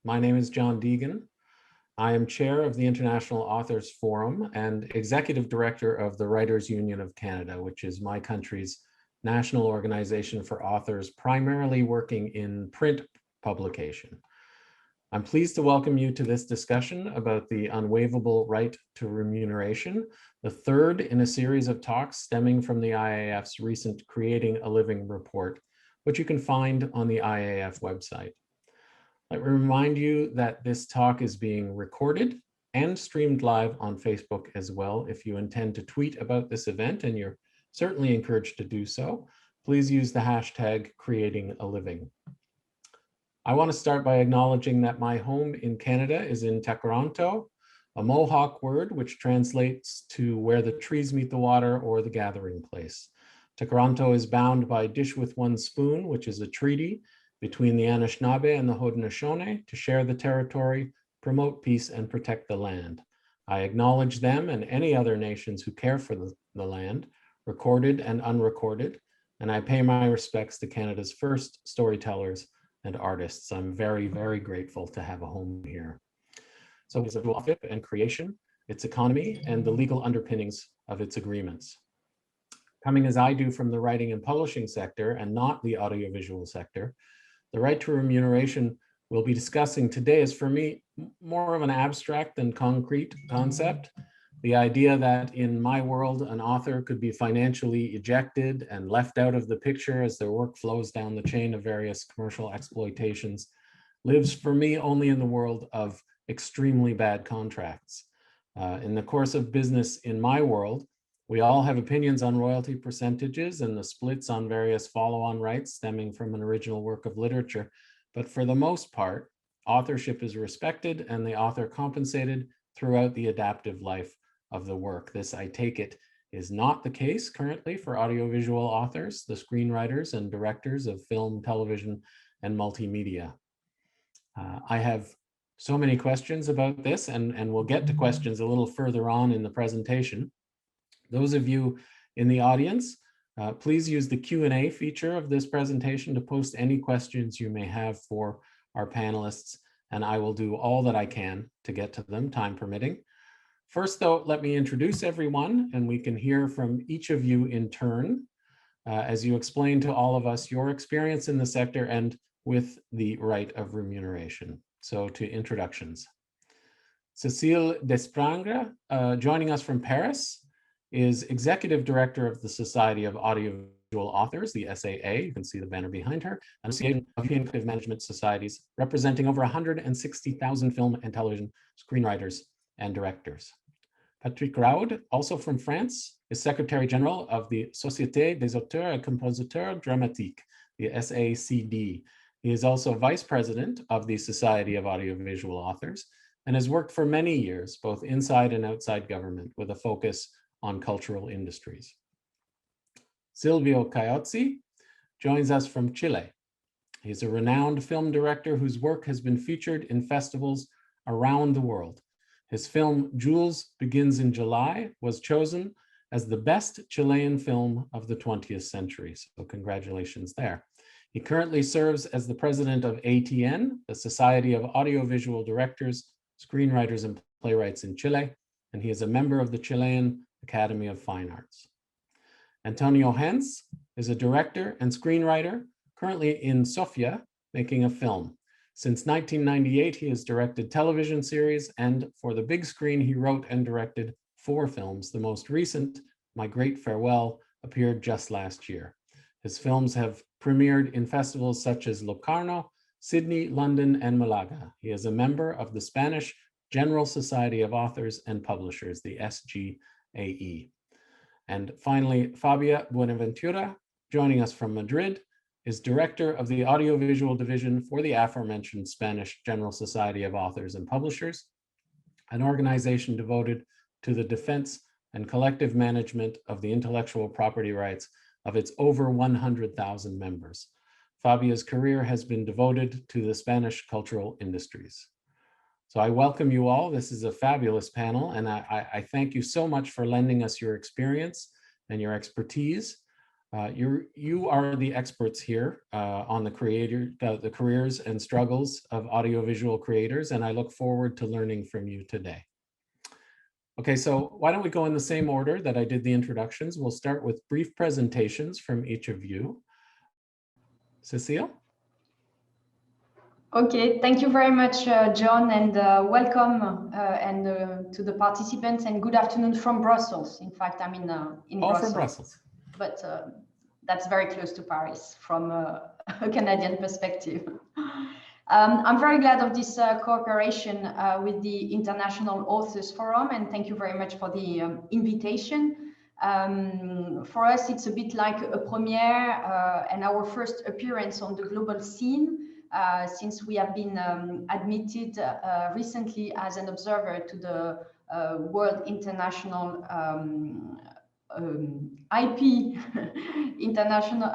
My name is John Degen. I am chair of the International Authors Forum and executive director of the Writers' Union of Canada, which is my country's national organization for authors primarily working in print publication. I'm pleased to welcome you to this discussion about the unwaivable right to remuneration, the third in a series of talks stemming from the IAF's recent Creating a Living report, which you can find on the IAF website. Let me remind you that this talk is being recorded and streamed live on Facebook as well. If you intend to tweet about this event, and you're certainly encouraged to do so, please use the hashtag Creating a Living. I want to start by acknowledging that my home in Canada is in Takaranto, a Mohawk word which translates to where the trees meet the water or the gathering place. Takaranto is bound by Dish with One Spoon, which is a treaty between the Anishinaabe and the Haudenosaunee to share the territory, promote peace, and protect the land. I acknowledge them and any other nations who care for the land, recorded and unrecorded, and I pay my respects to Canada's first storytellers and artists. I'm very, very grateful to have a home here. So it's a authorship and creation, its economy, and the legal underpinnings of its agreements. Coming as I do from the writing and publishing sector and not the audiovisual sector, the right to remuneration we'll be discussing today is for me more of an abstract than concrete concept. The idea that in my world, an author could be financially ejected and left out of the picture as their work flows down the chain of various commercial exploitations lives for me only in the world of extremely bad contracts. In the course of business in my world, we all have opinions on royalty percentages and the splits on various follow-on rights stemming from an original work of literature. But for the most part, authorship is respected and the author compensated throughout the adaptive life of the work. This, I take it, is not the case currently for audiovisual authors, the screenwriters and directors of film, television, and multimedia. I have so many questions about this, and we'll get to questions a little further on in the presentation. Those of you in the audience, please use the Q&A feature of this presentation to post any questions you may have for our panelists, and I will do all that I can to get to them, time permitting. First, though, let me introduce everyone, and we can hear from each of you in turn as you explain to all of us your experience in the sector and with the right of remuneration. So to introductions. Cécile Despringre, joining us from Paris, is Executive Director of the Society of Audiovisual Authors, the SAA, you can see the banner behind her, an association of European creative management societies representing over 160,000 film and television screenwriters and directors. Patrick Raude, also from France, is Secretary General of the Société des Auteurs et Compositeurs Dramatiques, the SACD. He is also Vice President of the Society of Audiovisual Authors and has worked for many years, both inside and outside government, with a focus on cultural industries. Silvio Caiozzi joins us from Chile. He's a renowned film director whose work has been featured in festivals around the world. His film, Jules Begins in July, was chosen as the best Chilean film of the 20th century. So congratulations there. He currently serves as the president of ATN, the Society of Audiovisual Directors, Screenwriters, and Playwrights in Chile, and he is a member of the Chilean Academy of Fine Arts. Antonio Hens is a director and screenwriter, currently in Sofia, making a film. Since 1998, he has directed television series, and for the big screen, he wrote and directed 4 films. The most recent, My Great Farewell, appeared just last year. His films have premiered in festivals such as Locarno, Sydney, London, and Malaga. He is a member of the Spanish General Society of Authors and Publishers, the SGAE. And finally, Fabia Buenaventura, joining us from Madrid, is director of the audiovisual division for the aforementioned Spanish General Society of Authors and Publishers, an organization devoted to the defense and collective management of the intellectual property rights of its over 100,000 members. Fabia's career has been devoted to the Spanish cultural industries. So I welcome you all. This is a fabulous panel, and I thank you so much for lending us your experience and your expertise. You are the experts here on the careers and struggles of audiovisual creators, and I look forward to learning from you today. Okay, so why don't we go in the same order that I did the introductions? We'll start with brief presentations from each of you. Cécile? Okay, thank you very much, John, and welcome to the participants, and good afternoon from Brussels. In fact, I'm in Brussels. From Brussels. But that's very close to Paris from a Canadian perspective. I'm very glad of this cooperation with the International Authors Forum, and thank you very much for the invitation. For us, it's a bit like a premiere and our first appearance on the global scene, since we have been admitted recently as an observer to the World International IP International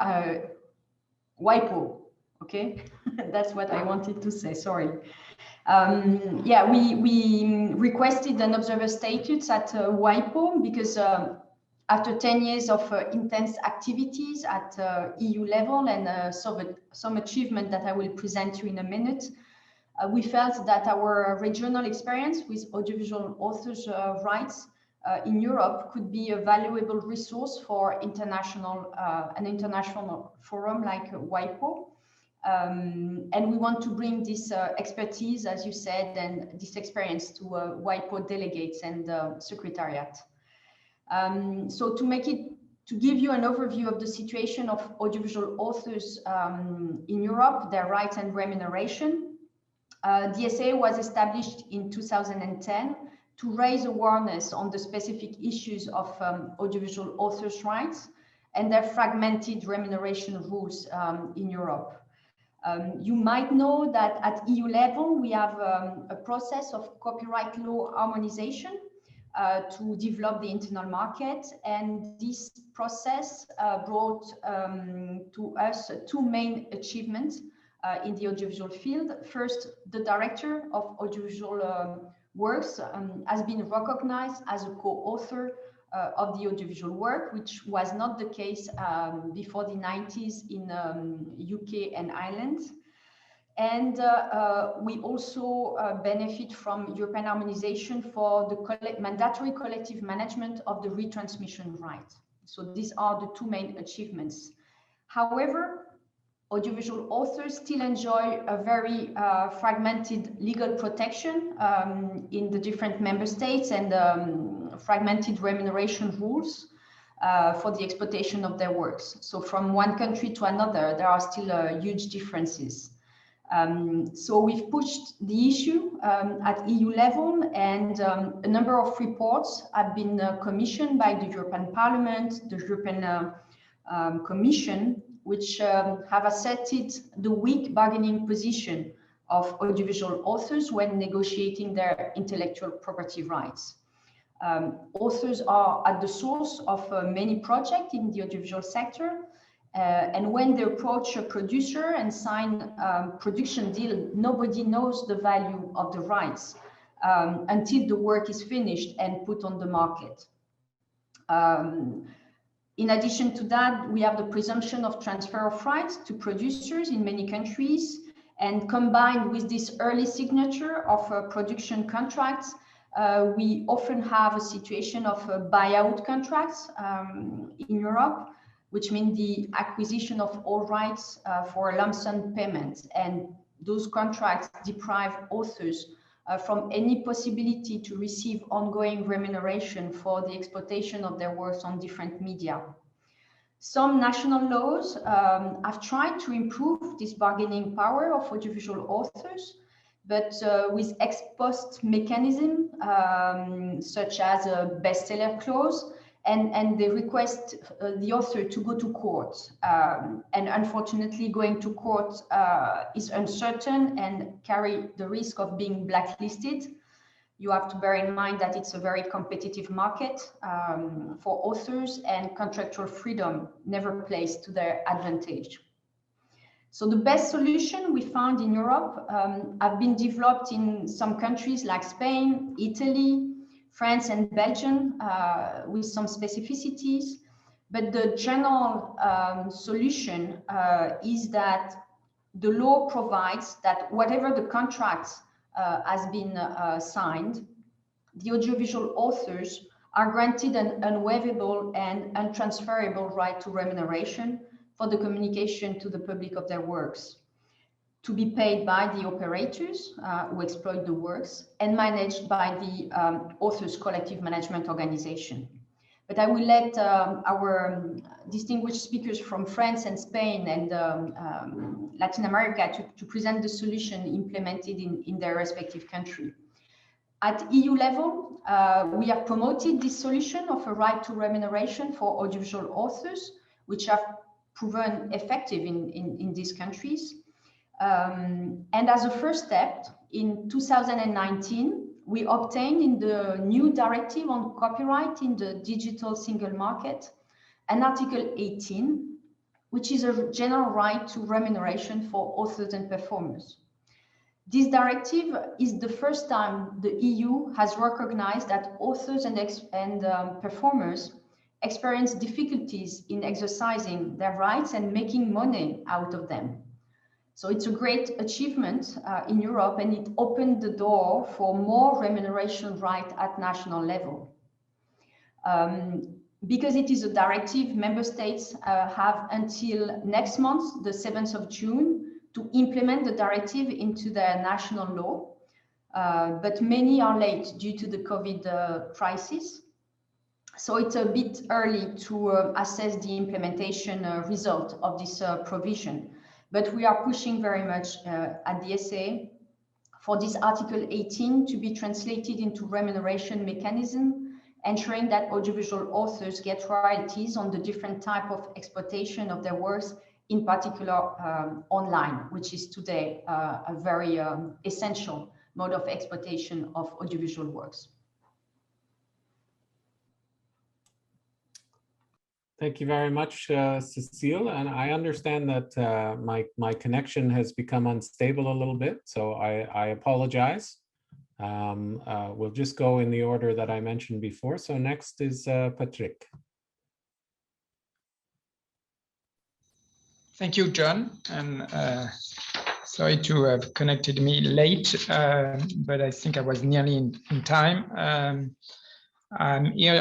WIPO. Okay, that's what I wanted to say, sorry. Yeah, we requested an observer status at WIPO because after 10 years of intense activities at EU level and some achievement that I will present you in a minute, we felt that our regional experience with audiovisual authors' rights in Europe could be a valuable resource for an international forum like WIPO. And we want to bring this expertise, as you said, and this experience to WIPO delegates and secretariat. So to give you an overview of the situation of audiovisual authors in Europe, their rights and remuneration, the SAA was established in 2010 to raise awareness on the specific issues of audiovisual authors' rights and their fragmented remuneration rules in Europe. You might know that at EU level, we have a process of copyright law harmonization to develop the internal market. And this process brought to us two main achievements in the audiovisual field. First, the director of audiovisual works has been recognized as a co-author of the audiovisual work, which was not the case before the 90s in UK and Ireland. And we also benefit from European harmonization for the mandatory collective management of the retransmission right. So these are the two main achievements. However, audiovisual authors still enjoy a very fragmented legal protection in the different member states and fragmented remuneration rules for the exploitation of their works. So from one country to another, there are still huge differences. So we've pushed the issue at EU level, and a number of reports have been commissioned by the European Parliament, the European Commission, which have asserted the weak bargaining position of audiovisual authors when negotiating their intellectual property rights. Authors are at the source of many projects in the audiovisual sector, and when they approach a producer and sign a production deal, nobody knows the value of the rights until the work is finished and put on the market. In addition to that, we have the presumption of transfer of rights to producers in many countries, and combined with this early signature of production contracts, we often have a situation of buyout contracts in Europe, which means the acquisition of all rights for a lump sum payment. And those contracts deprive authors from any possibility to receive ongoing remuneration for the exploitation of their works on different media. Some national laws have tried to improve this bargaining power of audiovisual authors, but with ex post mechanism, such as a bestseller clause, and they request the author to go to court. And unfortunately, going to court is uncertain and carry the risk of being blacklisted. You have to bear in mind that it's a very competitive market for authors, and contractual freedom never plays to their advantage. So the best solution we found in Europe have been developed in some countries like Spain, Italy, France and Belgium with some specificities. But the general solution is that the law provides that whatever the contract has been signed, the audiovisual authors are granted an unwaivable and untransferable right to remuneration for the communication to the public of their works, to be paid by the operators who exploit the works and managed by the authors' collective management organization. But I will let our distinguished speakers from France and Spain and Latin America to present the solution implemented in their respective country. At EU level, we have promoted this solution of a right to remuneration for audiovisual authors, which have proven effective in these countries. And as a first step, in 2019, we obtained in the new directive on copyright in the digital single market an Article 18, which is a general right to remuneration for authors and performers. This directive is the first time the EU has recognized that authors and performers experience difficulties in exercising their rights and making money out of them. So it's a great achievement in Europe, and it opened the door for more remuneration right at national level. Because it is a directive, member states have until next month, the 7th of June, to implement the directive into their national law. But many are late due to the COVID crisis. So it's a bit early to assess the implementation result of this provision. But we are pushing very much at the SAA for this Article 18 to be translated into remuneration mechanism, ensuring that audiovisual authors get royalties on the different type of exploitation of their works, in particular online, which is today a very essential mode of exploitation of audiovisual works. Thank you very much, Cécile. And I understand that my connection has become unstable a little bit, so I apologize. We'll just go in the order that I mentioned before. So next is Patrick. Thank you, John. And sorry to have connected me late, but I think I was nearly in time. I'm here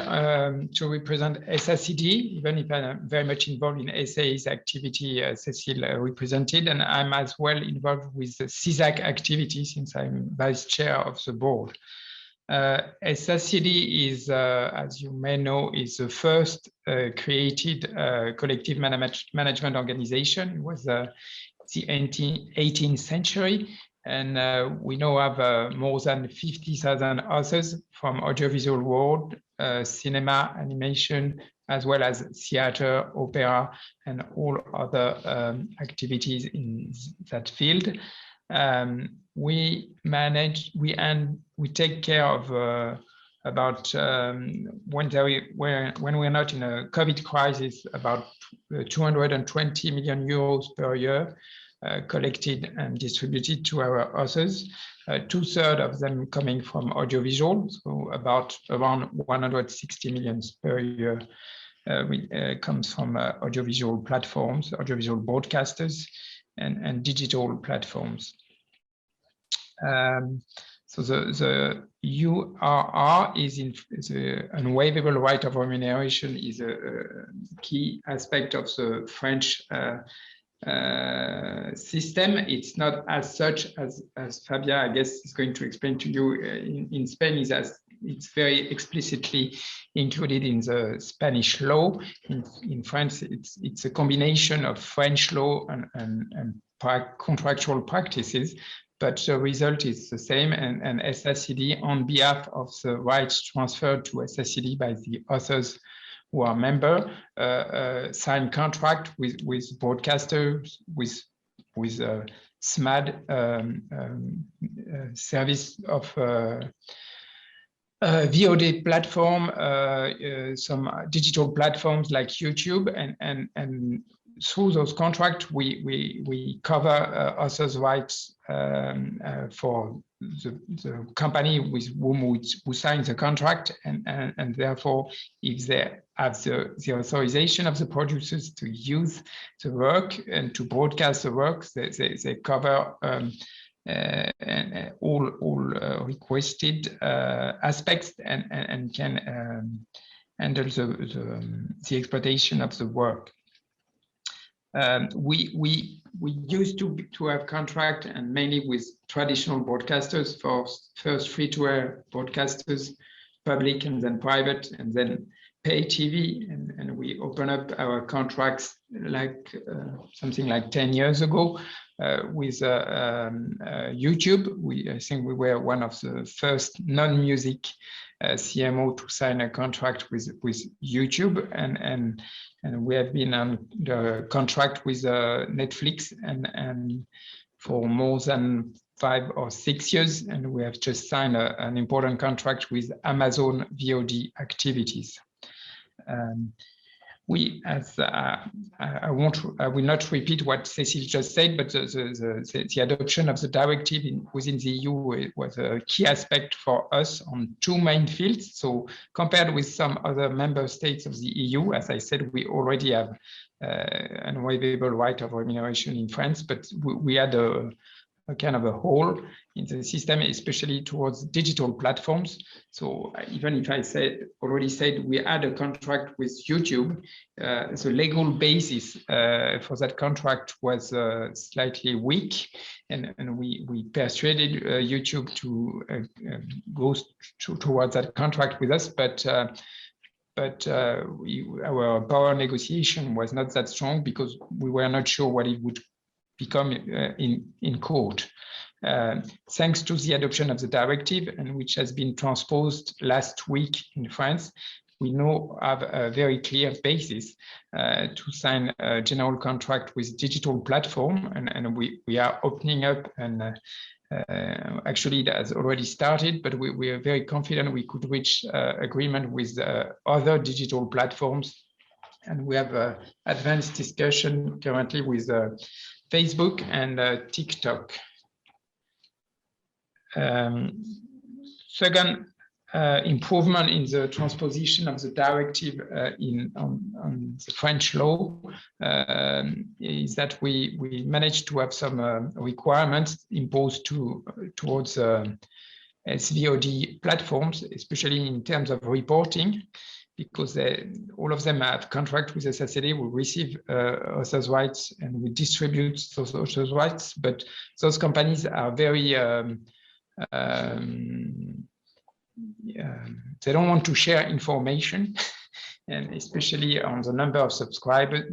to represent SACD, even if I'm very much involved in SAA's activity, Cécile represented, and I'm as well involved with the CISAC activity since I'm vice chair of the board. SACD is, as you may know, is the first created collective management organization. It was the 18th century. And we now have more than 50,000 authors from audiovisual world, cinema, animation, as well as theater, opera, and all other activities in that field. We take care of about when we're not in a COVID crisis, about 220 million euros per year. Collected and distributed to our authors, 2/3 of them coming from audiovisual, so around 160 million per year comes from audiovisual platforms, audiovisual broadcasters, and digital platforms. So the URR is the unwaivable right of remuneration is a key aspect of the French system. It's not as such as Fabia, I guess, is going to explain to you in Spain, is as it's very explicitly included in the Spanish law. In France, it's a combination of French law and contractual practices, but the result is the same. And SACD, on behalf of the rights transferred to SACD by the authors who are member, sign contract with broadcasters, with SMAD, service of VOD platform, some digital platforms like YouTube, and through those contracts, we cover authors' rights for the company with whom who signs the contract, and therefore, if they have the authorization of the producers to use the work and to broadcast the work, they cover all requested aspects and can handle the exploitation of the work. We used to have contract, and mainly with traditional broadcasters, for first free-to-air broadcasters, public and then private, and then pay TV, and we open up our contracts like something like 10 years ago with YouTube. I think we were one of the first non-music CMO to sign a contract with YouTube, and we have been under contract with Netflix and for more than 5 or 6 years, and we have just signed an important contract with Amazon VOD activities. I will not repeat what Cécile just said, but the adoption of the directive within the EU was a key aspect for us on 2 main fields. So compared with some other member states of the EU, as I said, we already have an waivable right of remuneration in France, but we had a kind of a hole in the system, especially towards digital platforms. So even if I already said we had a contract with YouTube, the legal basis for that contract was slightly weak, and we persuaded YouTube to go towards that contract with us, but our power negotiation was not that strong because we were not sure what it would become in court. Thanks to the adoption of the directive, and which has been transposed last week in France, we now have a very clear basis to sign a general contract with digital platform, and we are opening up, and actually that has already started, but we are very confident we could reach agreement with other digital platforms, and we have advanced discussion currently with Facebook and TikTok. Second improvement in the transposition of the directive on the French law is that we managed to have some requirements imposed towards SVOD platforms, especially in terms of reporting, because all of them have contract with the SACD. We receive authors' rights and we distribute those authors' rights, but those companies are very, they don't want to share information, and especially on the number of subscribers.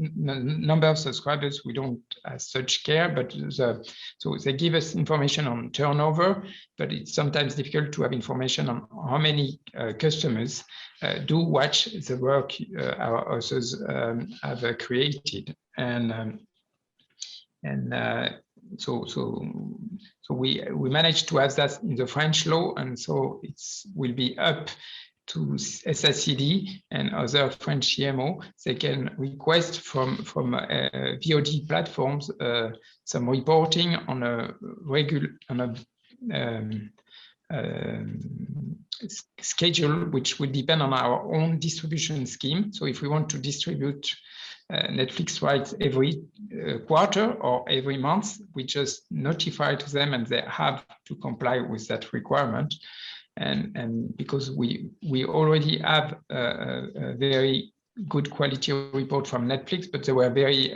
We don't as such care, but so they give us information on turnover, but it's sometimes difficult to have information on how many customers do watch the work our authors have created, so we managed to have that in the French law, and so it will be up to SACD and other French CMO. They can request from VOD platforms some reporting on a schedule, which will depend on our own distribution scheme. So if we want to distribute Netflix rights every quarter or every month, we just notify to them, and they have to comply with that requirement. And because we already have a very good quality report from Netflix, but they were very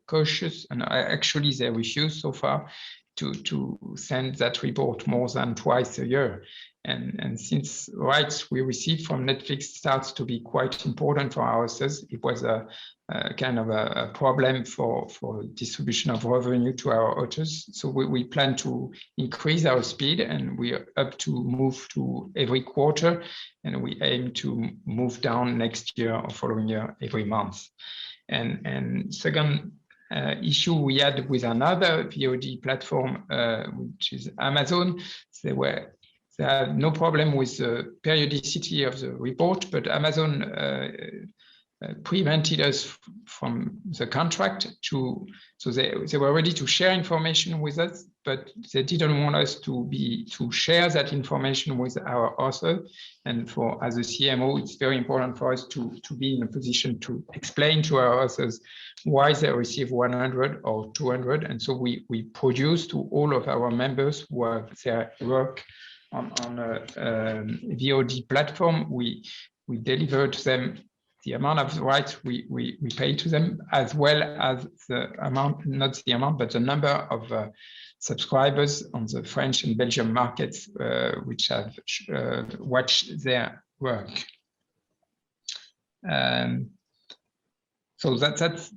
cautious, and actually they refused so far to send that report more than twice a year. And since rights we receive from Netflix starts to be quite important for our authors, it was a kind of a problem for distribution of revenue to our authors. So we plan to increase our speed, and we are up to move to every quarter, and we aim to move down next year or following year every month. And second issue we had with another VOD platform, which is Amazon. They had no problem with the periodicity of the report, but Amazon prevented us from the contract so they were ready to share information with us, but they didn't want us to share that information with our author. And as a CMO, it's very important for us to be in a position to explain to our authors why they receive 100 or 200. And so we produce to all of our members who have their work on a VOD platform, we deliver to them the amount of rights we pay to them, as well as the amount, not the amount, but the number of subscribers on the French and Belgian markets which have watched their work. So that's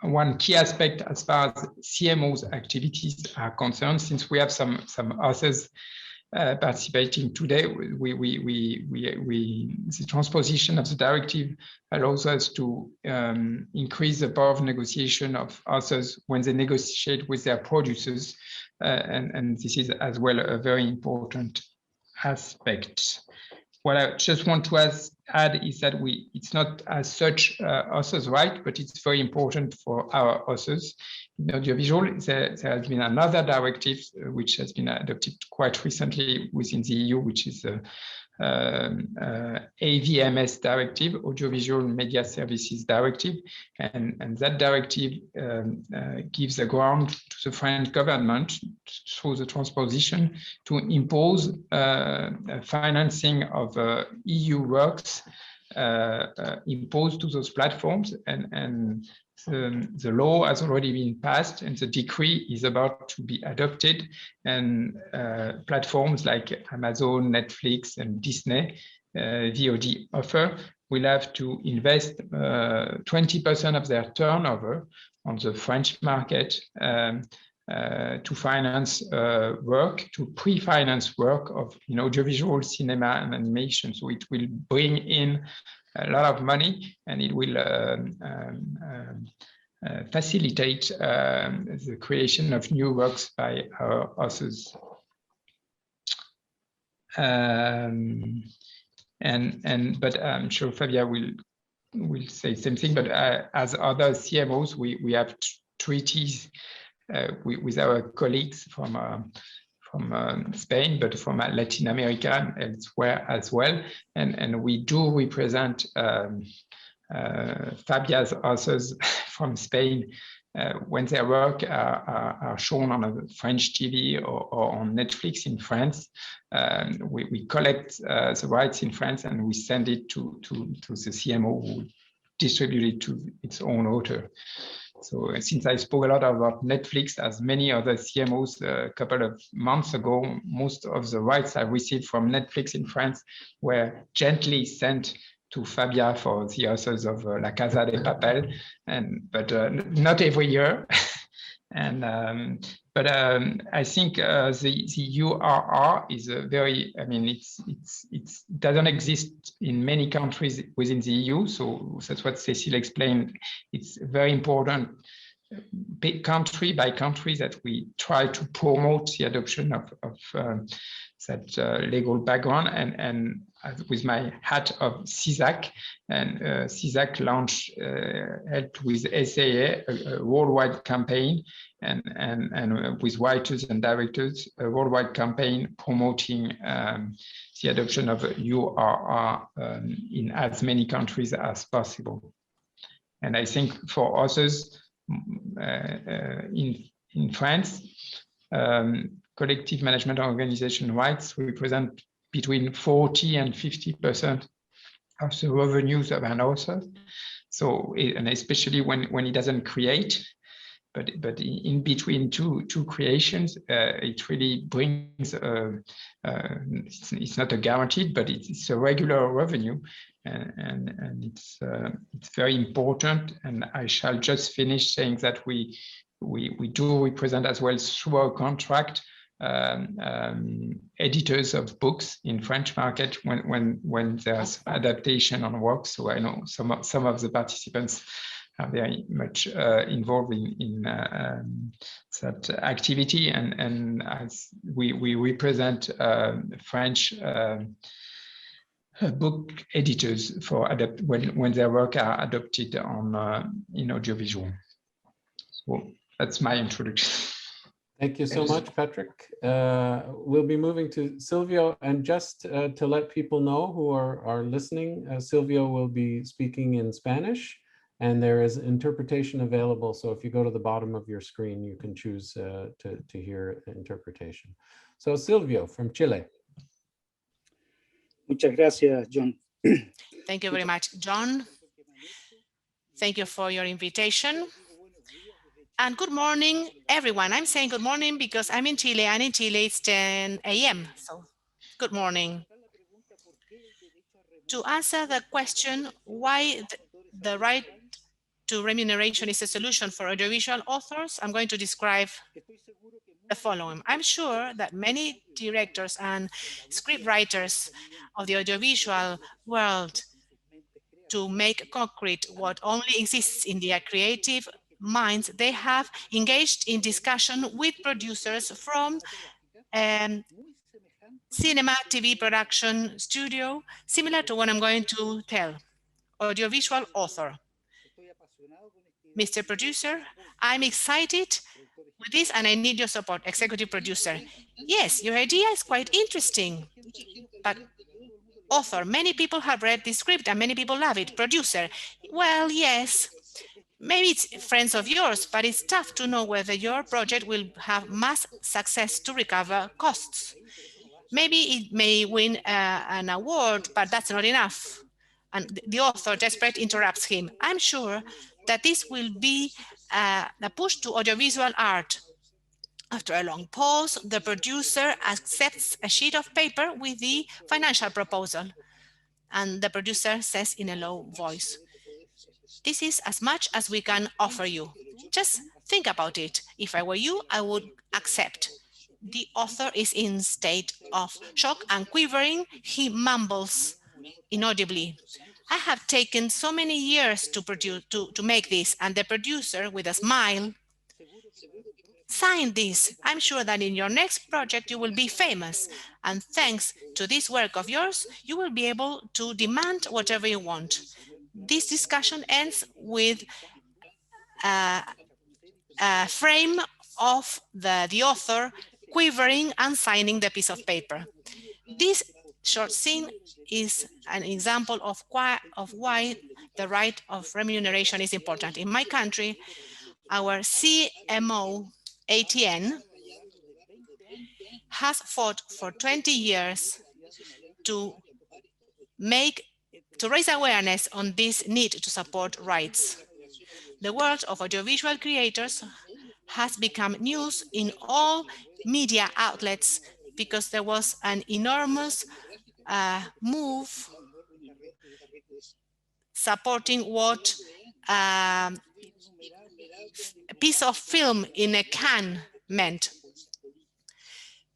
one key aspect as far as CMO's activities are concerned. Since we have some authors participating today, the transposition of the directive allows us to increase the power of negotiation of authors when they negotiate with their producers, and this is as well a very important aspect. What I just want to add is that it's not as such authors' right, but it's very important for our authors. In audiovisual, there has been another directive which has been adopted quite recently within the EU, which is the AVMS directive, Audiovisual Media Services Directive, and that directive gives the ground to the French government through the transposition to impose financing of EU works imposed to those platforms, and the law has already been passed and the decree is about to be adopted, and platforms like Amazon, Netflix, and Disney VOD offer will have to invest 20% of their turnover on the French market to finance work, to pre-finance work of audiovisual, cinema, and animation. So it will bring in a lot of money, and it will facilitate the creation of new works by our authors. But I'm sure Fabia will say the same thing. But as other CMOs, we have treaties with our colleagues from Spain, but from Latin America and elsewhere as well. And we do represent Fabia's authors from Spain when their work are shown on a French TV or on Netflix in France. We collect the rights in France and we send it to the CMO, who distribute it to its own author. So since I spoke a lot about Netflix, as many other CMOs a couple of months ago, most of the rights I received from Netflix in France were gently sent to Fabia for the authors of La Casa de Papel, but not every year. But I think the URR is a very, it doesn't exist in many countries within the EU. So that's what Cécile explained. It's very important, country by country, that we try to promote the adoption of that legal background, and with my hat of CISAC, and CISAC launched, helped with SAA, a worldwide campaign, and with writers and directors, a worldwide campaign promoting the adoption of URR in as many countries as possible. And I think for authors in France, collective management organization rights represent between 40 and 50% of the revenues of an author. So, and especially when he doesn't create, but in between two creations, it really brings, it's not a guaranteed, but it's a regular revenue, and it's very important. And I shall just finish saying that we do represent as well through our contract editors of books in French market when there's adaptation on works. So I know some of the participants are very much involved in that activity, and as we represent French book editors for when their work are adopted on in audiovisual. So that's my introduction. Thank you so much, Patrick. We'll be moving to Silvio, and just to let people know who are listening, Silvio will be speaking in Spanish, and there is interpretation available. So if you go to the bottom of your screen, you can choose to hear interpretation. So Silvio from Chile. Muchas gracias, John. Thank you very much, John. Thank you for your invitation. And good morning, everyone. I'm saying good morning because I'm in Chile, and in Chile it's 10 a.m. So good morning. To answer the question why the right to remuneration is a solution for audiovisual authors, I'm going to describe the following. I'm sure that many directors and scriptwriters of the audiovisual world, to make concrete what only exists in their creative minds, they have engaged in discussion with producers from cinema, TV production studio, similar to what I'm going to tell. Audiovisual author. Mr. Producer, I'm excited with this and I need your support. Executive producer. Yes, your idea is quite interesting, but author, many people have read the script and many people love it. Producer, well, yes, maybe it's friends of yours, but it's tough to know whether your project will have mass success to recover costs. Maybe it may win an award, but that's not enough. And the author, desperate, interrupts him. I'm sure that this will be a push to audiovisual art. After a long pause, the producer accepts a sheet of paper with the financial proposal. And the producer says in a low voice, this is as much as we can offer you. Just think about it. If I were you, I would accept. The author is in state of shock and quivering. He mumbles inaudibly. I have taken so many years to make this, and the producer, with a smile, sign this. I'm sure that in your next project you will be famous, and thanks to this work of yours, you will be able to demand whatever you want. This discussion ends with a frame of the author quivering and signing the piece of paper. This short scene is an example of why the right of remuneration is important. In my country, our CMO, ATN, has fought for 20 years to raise awareness on this need to support rights. The world of audiovisual creators has become news in all media outlets because there was an enormous move supporting what a piece of film in a can meant.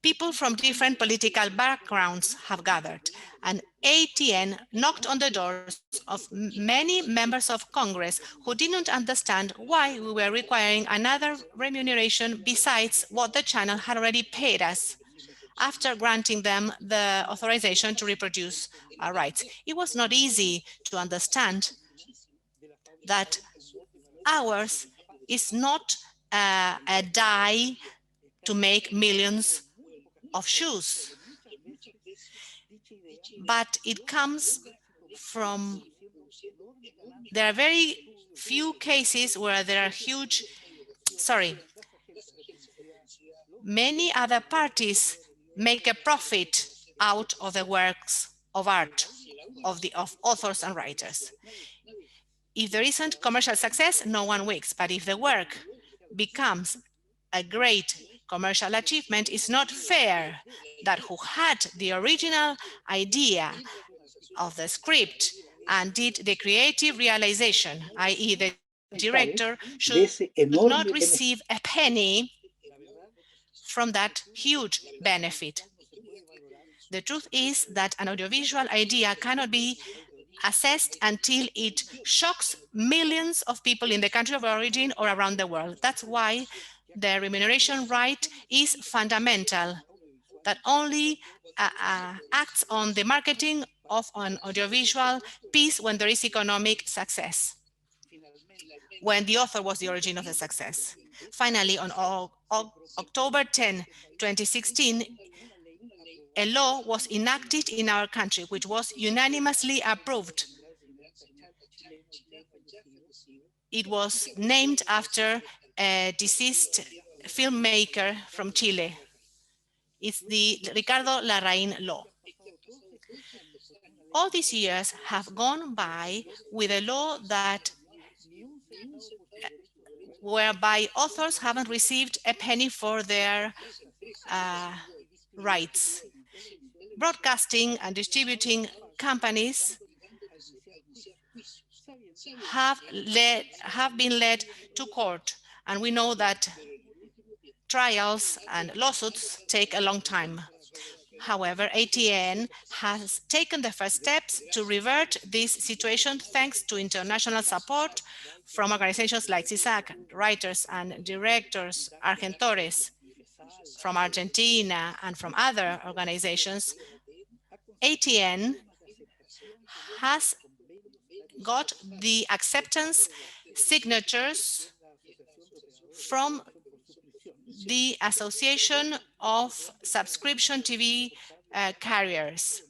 People from different political backgrounds have gathered, and ATN knocked on the doors of many members of Congress who didn't understand why we were requiring another remuneration besides what the channel had already paid us after granting them the authorization to reproduce our rights. It was not easy to understand that ours is not a die to make millions of shoes, but it comes from, there are very few cases where there are many other parties make a profit out of the works of art of authors and writers. If there isn't commercial success, no one wins, but if the work becomes a great commercial achievement, it's not fair that who had the original idea of the script and did the creative realization, i.e. the director, should not receive a penny from that huge benefit. The truth is that an audiovisual idea cannot be assessed until it shocks millions of people in the country of origin or around the world. That's why the remuneration right is fundamental, that only acts on the marketing of an audiovisual piece when there is economic success, when the author was the origin of the success. Finally, on October 10, 2016, a law was enacted in our country, which was unanimously approved. It was named after a deceased filmmaker from Chile. It's the Ricardo La Reine Law. All these years have gone by with a law that whereby authors haven't received a penny for their rights. Broadcasting and distributing companies have been led to court, and we know that trials and lawsuits take a long time. However, ATN has taken the first steps to revert this situation thanks to international support from organizations like CISAC, writers and directors, Autores, from Argentina and from other organizations. ATN has got the acceptance signatures from the Association of Subscription TV Carriers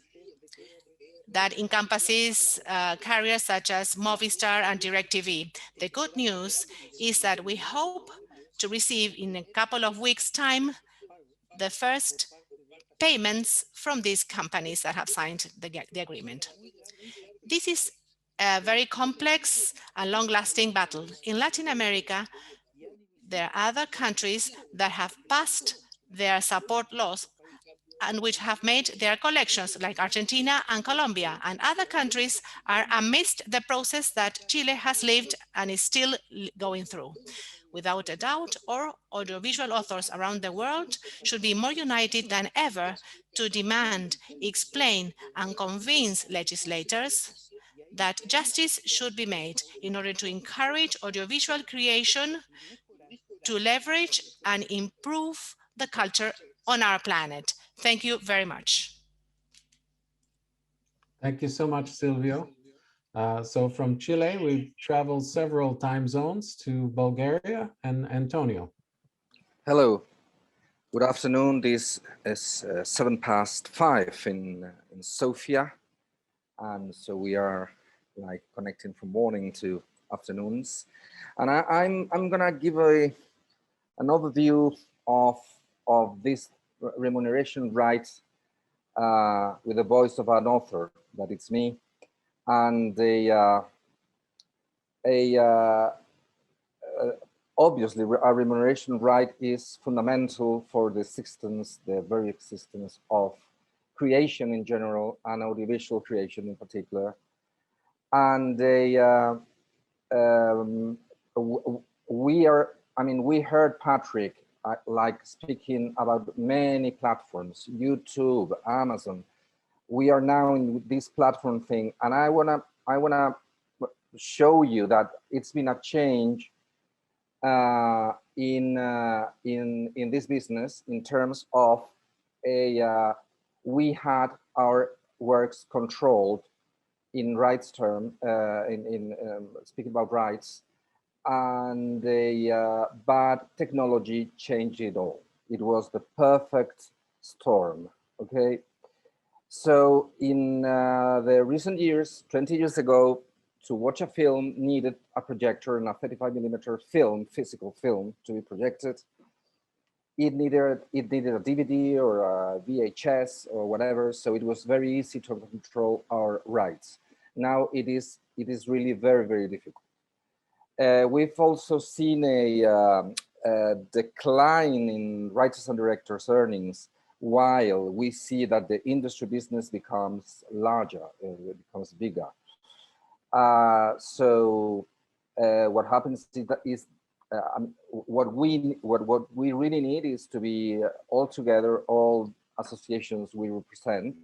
that encompasses carriers such as Movistar and DirecTV. The good news is that we hope to receive in a couple of weeks' time the first payments from these companies that have signed the agreement. This is a very complex and long-lasting battle. In Latin America, there are other countries that have passed their support laws and which have made their collections, like Argentina and Colombia, and other countries are amidst the process that Chile has lived and is still going through. Without a doubt, all audiovisual authors around the world should be more united than ever to demand, explain, and convince legislators that justice should be made in order to encourage audiovisual creation to leverage and improve the culture on our planet. Thank you very much. Thank you so much, Silvio. So from Chile, we've traveled several time zones to Bulgaria and Antonio. Hello, good afternoon. This is 5:07 in Sofia. And so we are like connecting from morning to afternoons. And I'm gonna give an overview of this remuneration rights with the voice of an author, that it's me, and obviously a remuneration right is fundamental for the existence, the very existence of creation in general and audiovisual creation in particular. And we heard Patrick like speaking about many platforms, YouTube, Amazon. We are now in this platform thing, and I wanna show you that it's been a change in this business in terms of we had our works controlled in rights term, speaking about rights, and but technology changed it all. It was the perfect storm, okay? So in the recent years, 20 years ago, to watch a film needed a projector and a 35mm film, physical film, to be projected. It needed a DVD or a VHS or whatever, so it was very easy to control our rights. Now it is really very, very difficult. We've also seen a decline in writers and directors' earnings, while we see that the industry business becomes larger, it becomes bigger. So what happens is what we really need is to be all together, all associations we represent,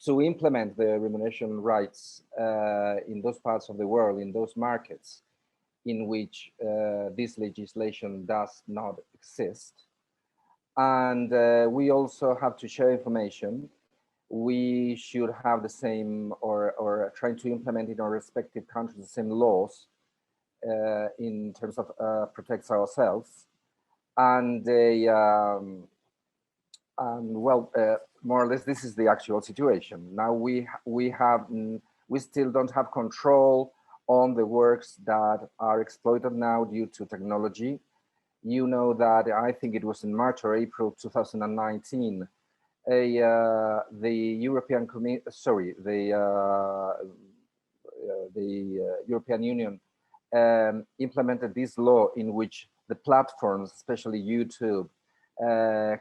to implement the remuneration rights in those parts of the world, in those markets in which this legislation does not exist. And we also have to share information. we should have the same, or trying to implement in our respective countries the same laws in terms of protects ourselves. And well, more or less, this is the actual situation. Now we still don't have control on the works that are exploited now due to technology. You know that I think it was in March or April 2019, the European European Union implemented this law in which the platforms, especially YouTube,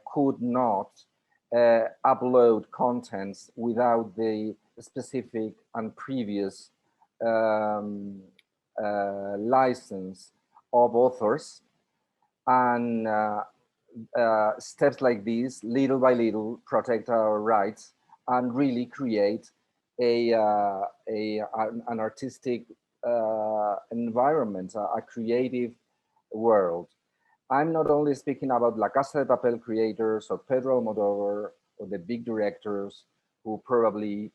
could not upload contents without the specific and previous license of authors. And steps like these, little by little, protect our rights and really create an artistic environment, a creative world. I'm not only speaking about La Casa de Papel creators or Pedro Almodovar or the big directors who probably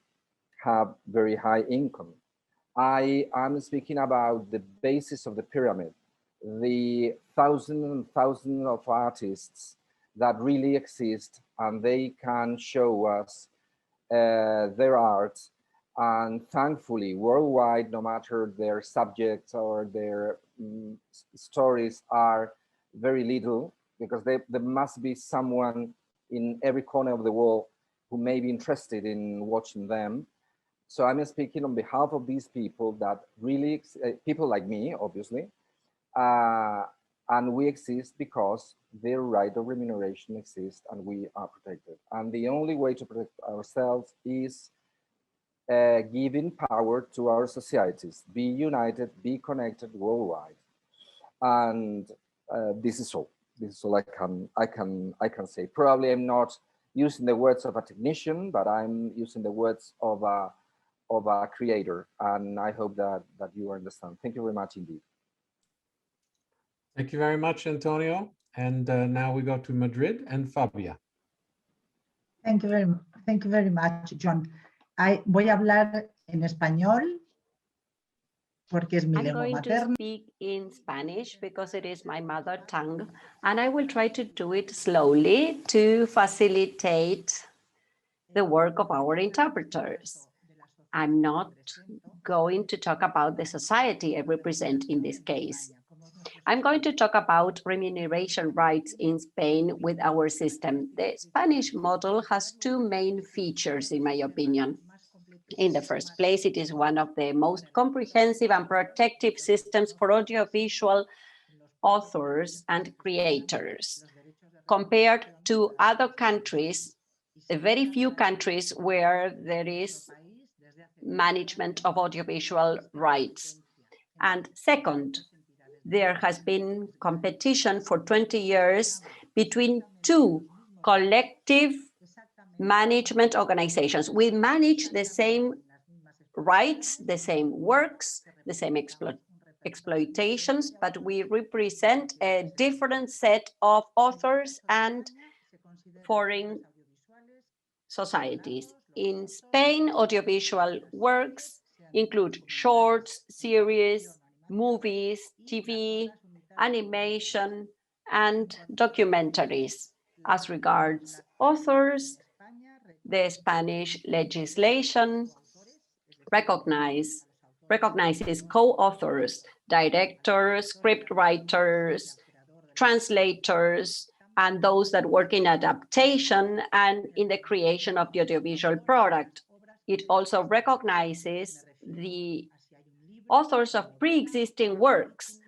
have very high income. I am speaking about the basis of the pyramid, the thousands and thousands of artists that really exist, and they can show us their art. And thankfully, worldwide, no matter their subjects or their stories are very little, because there must be someone in every corner of the world who may be interested in watching them. So I'm speaking on behalf of these people that really, people like me, obviously, and we exist because their right of remuneration exists and we are protected. And the only way to protect ourselves is giving power to our societies, be united, be connected worldwide. And this is all. This is all I can say. Probably I'm not using the words of a technician, but I'm using the words of a creator, and I hope that you understand. Thank you very much indeed. Thank you very much, Antonio. And now we go to Madrid and Fabia. Thank you very much, John. Voy a hablar en español porque es mi lengua materna. I'm going to speak in Spanish because it is my mother tongue, and I will try to do it slowly to facilitate the work of our interpreters. I'm not going to talk about the society I represent in this case. I'm going to talk about remuneration rights in Spain with our system. The Spanish model has two main features, in my opinion. In the first place, it is one of the most comprehensive and protective systems for audiovisual authors and creators. Compared to other countries, very few countries where there is management of audiovisual rights. And second, there has been competition for 20 years between two collective management organizations. We manage the same rights, the same works, the same exploitations, but we represent a different set of authors and foreign societies. In Spain, audiovisual works include shorts, series, movies, TV, animation, and documentaries. As regards authors, the Spanish legislation recognizes co-authors, directors, script writers, translators, and those that work in adaptation and in the creation of the audiovisual product. It also recognizes the authors of pre-existing works,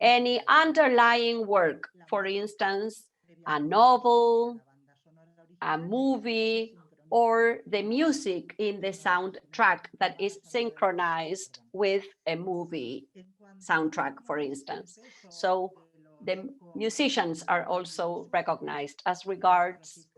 any underlying work, for instance, a novel, a movie, or the music in the soundtrack that is synchronized with a movie soundtrack, for instance. So the musicians are also recognized. As regards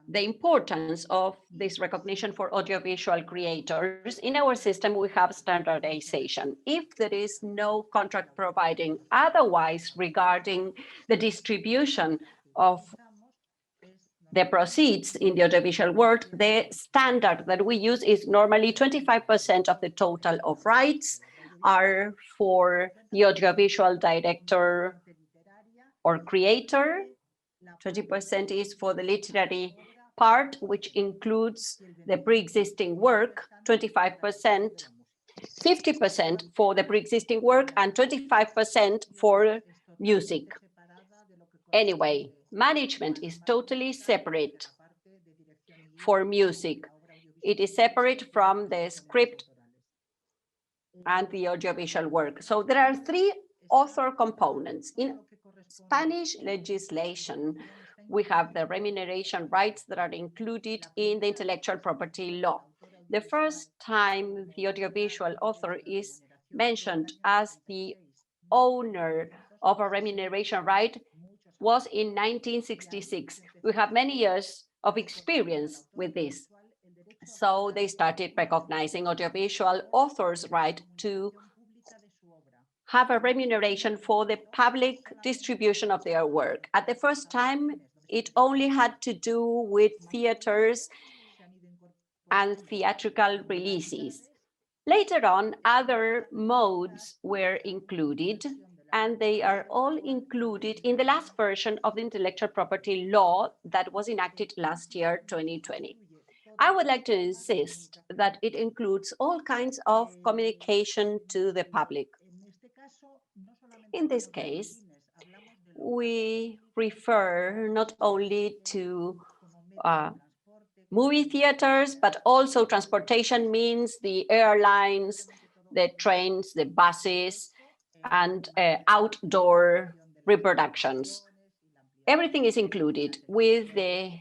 the importance of this recognition for audiovisual creators, in our system, we have standardization. If there is no contract providing otherwise regarding the distribution of the proceeds in the audiovisual world, the standard that we use is normally 25% of the total of rights are for the audiovisual director or creator, 20% is for the literary part, which includes the pre-existing work, 25%, 50% for the pre-existing work, and 25% for music. Anyway, management is totally separate for music. It is separate from the script and the audiovisual work. So there are three author components. In Spanish legislation, we have the remuneration rights that are included in the intellectual property law. The first time the audiovisual author is mentioned as the owner of a remuneration right was in 1966. We have many years of experience with this. So they started recognizing audiovisual authors' right to have a remuneration for the public distribution of their work. At the first time, it only had to do with theaters and theatrical releases. Later on, other modes were included, and they are all included in the last version of the intellectual property law that was enacted last year, 2020. I would like to insist that it includes all kinds of communication to the public. In this case, we refer not only to movie theaters, but also transportation means, the airlines, the trains, the buses, and outdoor reproductions. Everything is included. With the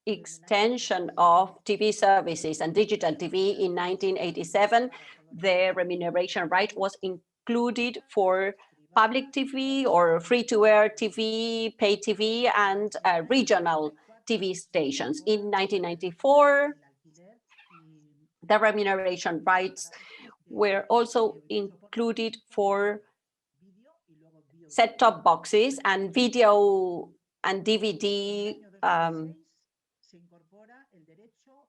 extension of TV services and digital TV in 1987, the remuneration right was included for public TV or free-to-air TV, pay TV, and regional TV stations. In 1994, the remuneration rights were also included for set-top boxes and video and DVD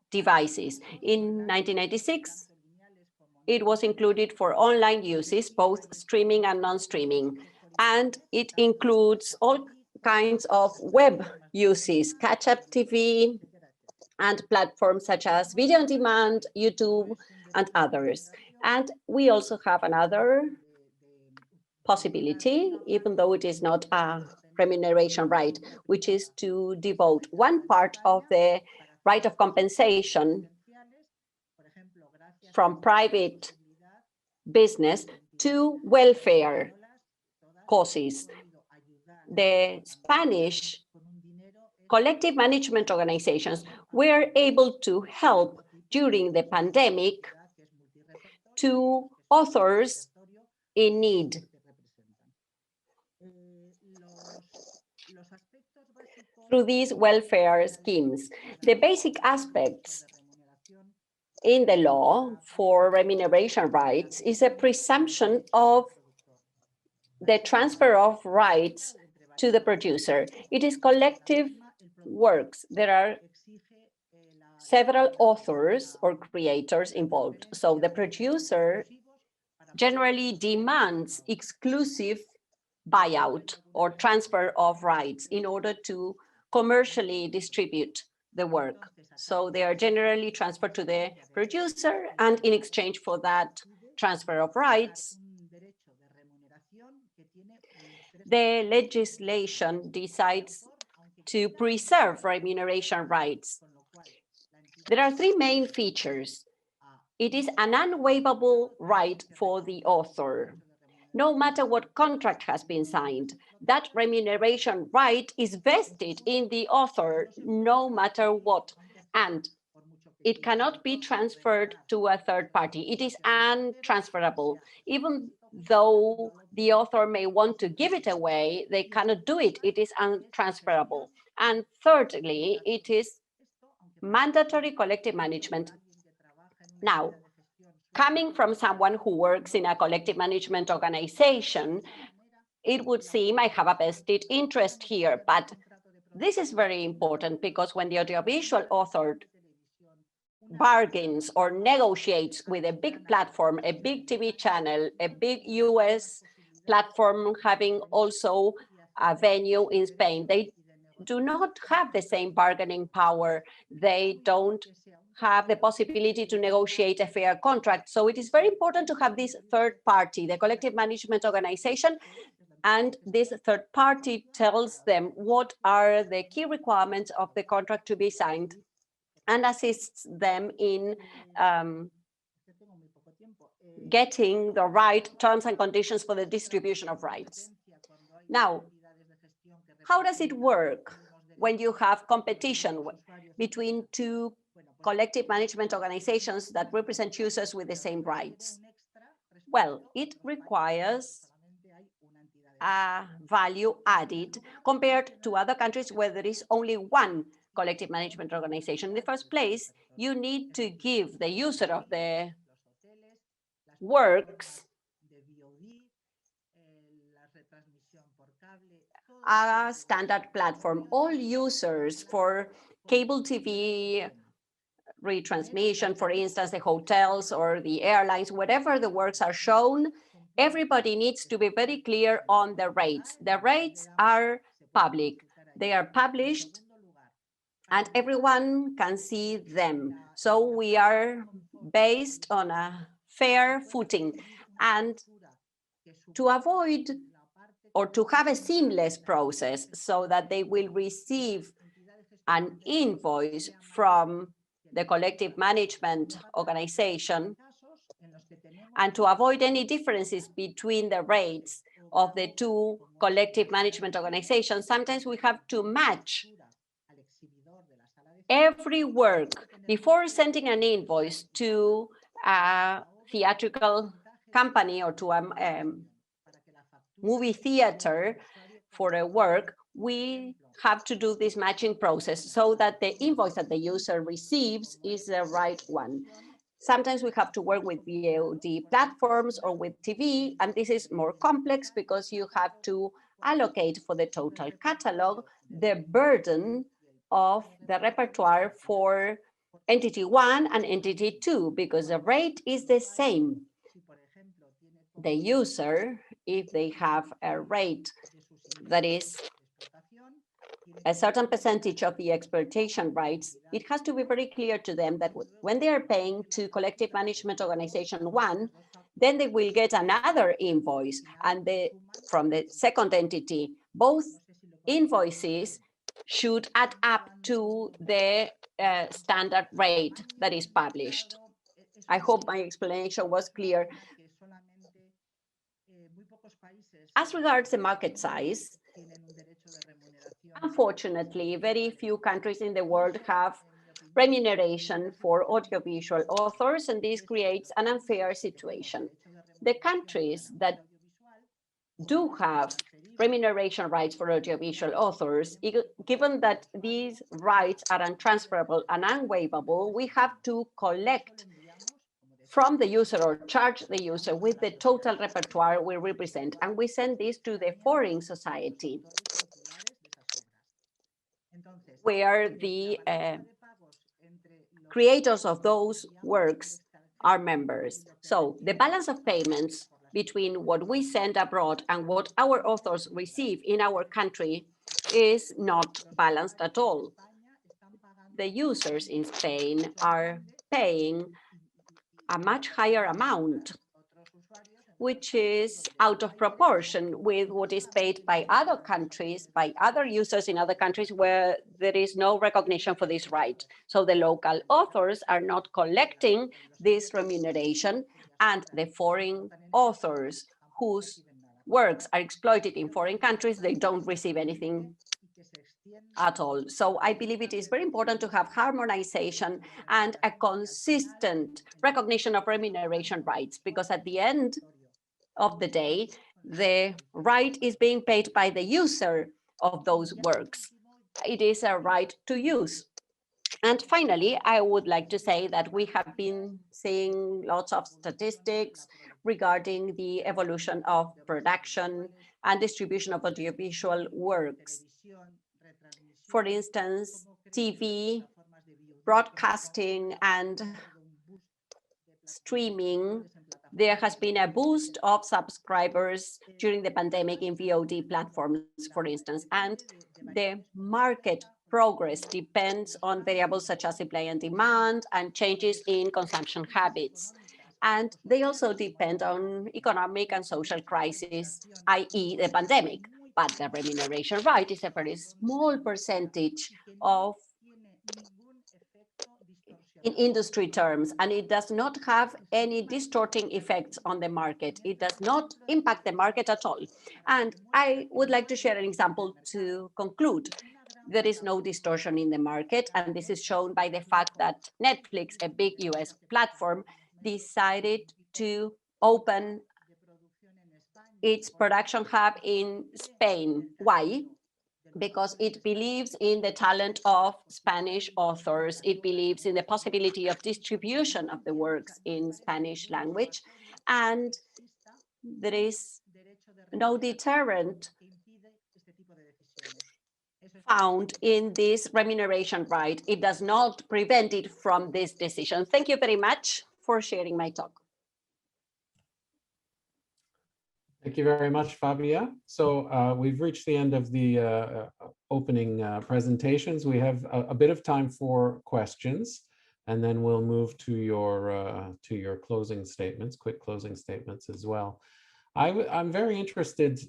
devices. In 1996, it was included for online uses, both streaming and non-streaming. And it includes all kinds of web uses, catch-up TV, and platforms such as Video on Demand, YouTube, and others. And we also have another possibility, even though it is not a remuneration right, which is to devote one part of the right of compensation from private business to welfare causes. The Spanish collective management organizations were able to help during the pandemic to authors in need. Through these welfare schemes, the basic aspects in the law for remuneration rights is a presumption of the transfer of rights to the producer. It is collective works. There are several authors or creators involved. So the producer generally demands exclusive buyout or transfer of rights in order to commercially distribute the work. So they are generally transferred to the producer, and in exchange for that transfer of rights, the legislation decides to preserve remuneration rights. There are three main features. It is an unwaivable right for the author. No matter what contract has been signed, that remuneration right is vested in the author, no matter what, and it cannot be transferred to a third party. It is untransferable. Even though the author may want to give it away, they cannot do it. It is untransferable. And thirdly, it is mandatory collective management. Now, coming from someone who works in a collective management organization, it would seem I have a vested interest here, but This is very important because when the audiovisual author bargains or negotiates with a big platform, a big TV channel, a big US platform having also a venue in Spain, they do not have the same bargaining power. They don't have the possibility to negotiate a fair contract. So it is very important to have this third party, the collective management organization, and this third party tells them what are the key requirements of the contract to be signed and assists them in getting the right terms and conditions for the distribution of rights. Now, how does it work when you have competition between two collective management organizations that represent users with the same rights? Well, it requires a value added compared to other countries where there is only one collective management organization. In the first place, you need to give the user of the works a standard platform. All users for cable TV retransmission, for instance, the hotels or the airlines, wherever the works are shown, everybody needs to be very clear on the rates. The rates are public. They are published and everyone can see them. So we are based on a fair footing. And to avoid or to have a seamless process so that they will receive an invoice from the collective management organization, and to avoid any differences between the rates of the two collective management organizations, sometimes we have to match every work before sending an invoice to a theatrical company or to a movie theater for a work. We have to do this matching process so that the invoice that the user receives is the right one. Sometimes we have to work with VOD platforms or with TV, and this is more complex because you have to allocate for the total catalog the burden of the repertoire for entity 1 and entity 2, because the rate is the same. The user, if they have a rate that is a certain percentage of the exploitation rights, it has to be very clear to them that when they are paying to collective management organization 1, then they will get another invoice and from the second entity. Both invoices should add up to the standard rate that is published. I hope my explanation was clear. As regards the market size, unfortunately, very few countries in the world have remuneration for audiovisual authors, and this creates an unfair situation. The countries that do have remuneration rights for audiovisual authors, given that these rights are untransferable and unwaivable, we have to collect from the user or charge the user with the total repertoire we represent, and we send this to the foreign society, where the creators of those works are members. So the balance of payments between what we send abroad and what our authors receive in our country is not balanced at all. The users in Spain are paying a much higher amount, which is out of proportion with what is paid by other countries, by other users in other countries where there is no recognition for this right. So the local authors are not collecting this remuneration, and the foreign authors whose works are exploited in foreign countries, they don't receive anything at all. So I believe it is very important to have harmonization and a consistent recognition of remuneration rights, because at the end of the day, the right is being paid by the user of those works. It is a right to use. And finally, I would like to say that we have been seeing lots of statistics regarding the evolution of production and distribution of audiovisual works. For instance, TV, broadcasting, and streaming. There has been a boost of subscribers during the pandemic in VOD platforms, for instance, and the market progress depends on variables such as supply and demand and changes in consumption habits. And they also depend on economic and social crises, i.e. the pandemic. But the remuneration right is a very small percentage of in industry terms, and it does not have any distorting effects on the market. It does not impact the market at all. And I would like to share an example to conclude. There is no distortion in the market, and this is shown by the fact that Netflix, a big US platform, decided to open its production hub in Spain. Why? Because it believes in the talent of Spanish authors. It believes in the possibility of distribution of the works in Spanish language. And there is no deterrent found in this remuneration right. It does not prevent it from this decision. Thank you very much for sharing my talk. Thank you very much, Fabia. So we've reached the end of the opening presentations. We have a bit of time for questions, and then we'll move to your closing statements, quick closing statements as well. I'm very interested.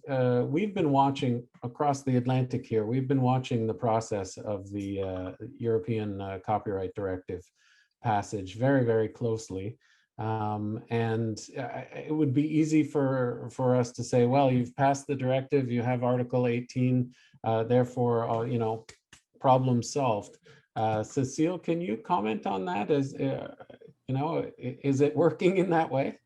We've been watching across the Atlantic here. We've been watching the process of the European Copyright Directive passage very, very closely. And it would be easy for us to say, well, you've passed the directive, you have Article 18, therefore, you know, problem solved. Cécile, can you comment on that? As you know, is it working in that way?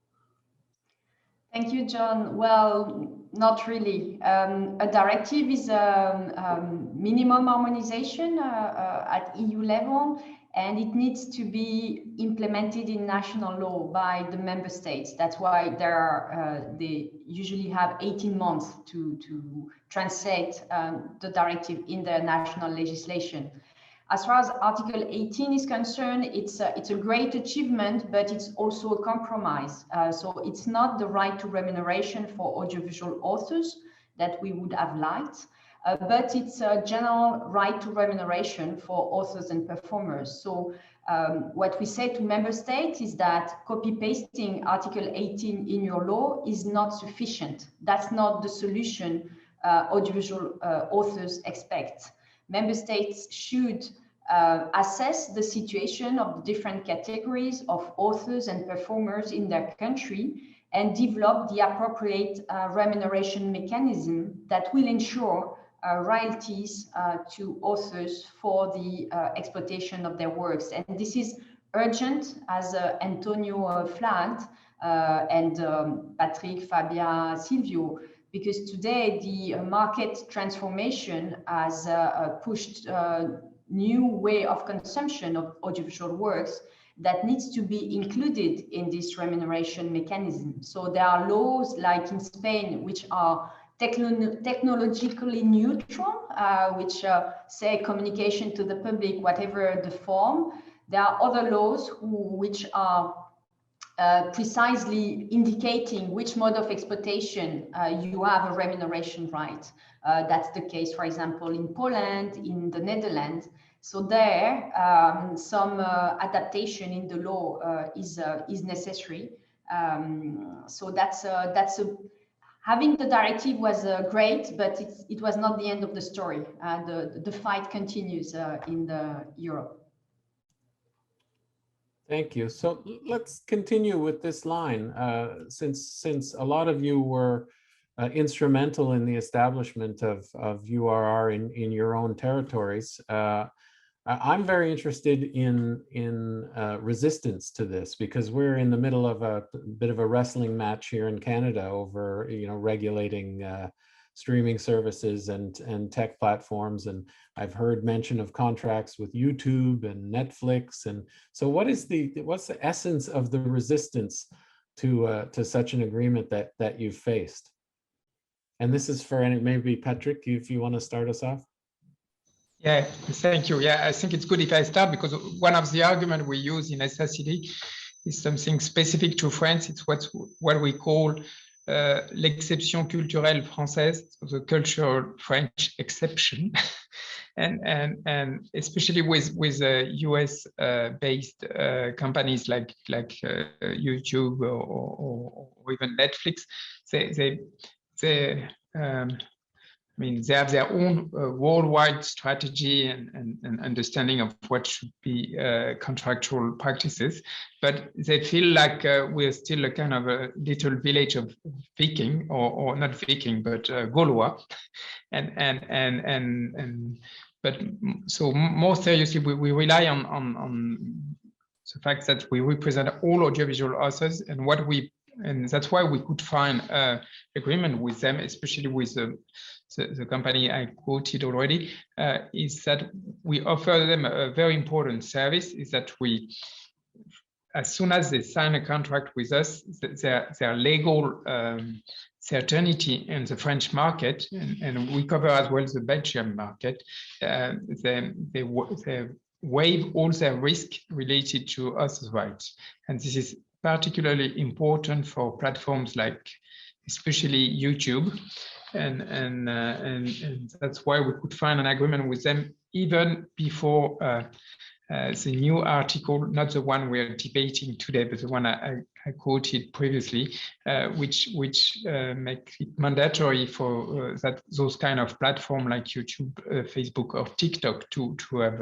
Thank you, John. Well, not really. A directive is a minimum harmonization at EU level, and it needs to be implemented in national law by the member states. That's why they usually have 18 months to translate the directive in their national legislation. As far as Article 18 is concerned, it's a great achievement, but it's also a compromise. So it's not the right to remuneration for audiovisual authors that we would have liked, but it's a general right to remuneration for authors and performers. So what we say to member states is that copy-pasting Article 18 in your law is not sufficient. That's not the solution audiovisual authors expect. Member states should assess the situation of the different categories of authors and performers in their country and develop the appropriate remuneration mechanism that will ensure royalties to authors for the exploitation of their works. And this is urgent, as Antonio flagged, and Patrick, Fabia, Silvio, because today the market transformation has pushed new way of consumption of audiovisual works that needs to be included in this remuneration mechanism. So there are laws like in Spain, which are technologically neutral, which say communication to the public, whatever the form. There are other laws which are precisely indicating which mode of exploitation you have a remuneration right. That's the case, for example, in Poland, in the Netherlands. So there, some adaptation in the law is necessary. So having the directive was great, but it was not the end of the story. The fight continues in Europe. Thank you. So let's continue with this line. Since a lot of you were instrumental in the establishment of URR in your own territories, I'm very interested in resistance to this, because we're in the middle of a bit of a wrestling match here in Canada over, you know, regulating streaming services and tech platforms. And I've heard mention of contracts with YouTube and Netflix. And so what's the essence of the resistance to such an agreement that you've faced? And this is for maybe Patrick, if you want to start us off. Yeah, thank you. Yeah, I think it's good if I start, because one of the arguments we use in SACD is something specific to France. It's what we call l'exception culturelle française, so the cultural French exception. and especially with US based companies like YouTube or even Netflix, they have their own worldwide strategy and understanding of what should be contractual practices, but they feel like we're still a kind of a little village of Viking, or not Viking, but Gaulois, but so more seriously, we rely on the fact that we represent all audiovisual authors, and that's why we could find agreement with them, especially with the company I quoted already, is that we offer them a very important service, is that as soon as they sign a contract with us, their legal certainty in the French market, and we cover as well the Belgian market, they waive all their risk related to authors' rights. And this is particularly important for platforms like especially YouTube, and that's why we could find an agreement with them even before the new article, not the one we're debating today, but the one I quoted previously, which make it mandatory for those kind of platform like YouTube, Facebook, or TikTok to have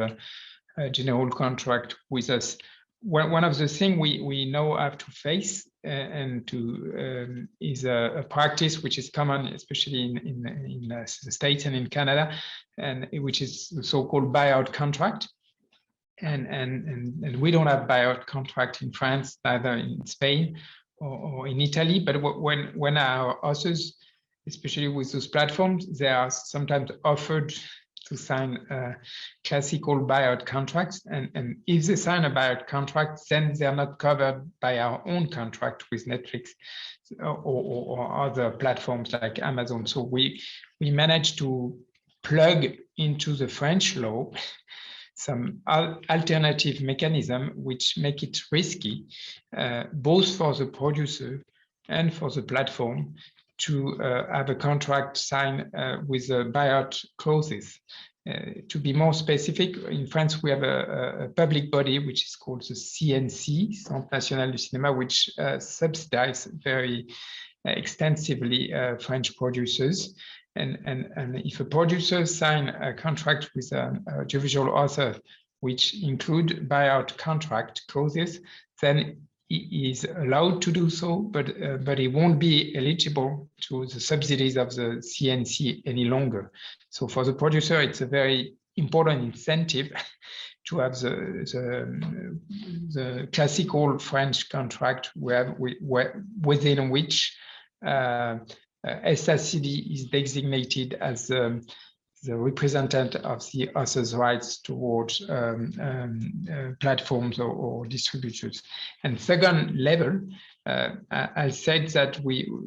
a general contract with us. One of the things we now have to face is a practice which is common, especially in the States and in Canada, and which is the so-called buyout contract. And we don't have buyout contract in France, neither in Spain or in Italy. But when our authors, especially with those platforms, they are sometimes offered to sign classical buyout contracts, and if they sign a buyout contract, then they are not covered by our own contract with Netflix or other platforms like Amazon. So we managed to plug into the French law some alternative mechanism which make it risky, both for the producer and for the platform, to have a contract signed with buyout clauses. To be more specific, in France, we have a public body which is called the CNC, Centre National du Cinéma, which subsidizes very extensively French producers. And if a producer signs a contract with an audiovisual author, which include buyout contract clauses, then he is allowed to do so, but he won't be eligible to the subsidies of the CNC any longer. So for the producer, it's a very important incentive to have the classical French contract within which SACD is designated as the representative of the author's rights towards platforms or distributors. And second level, I said that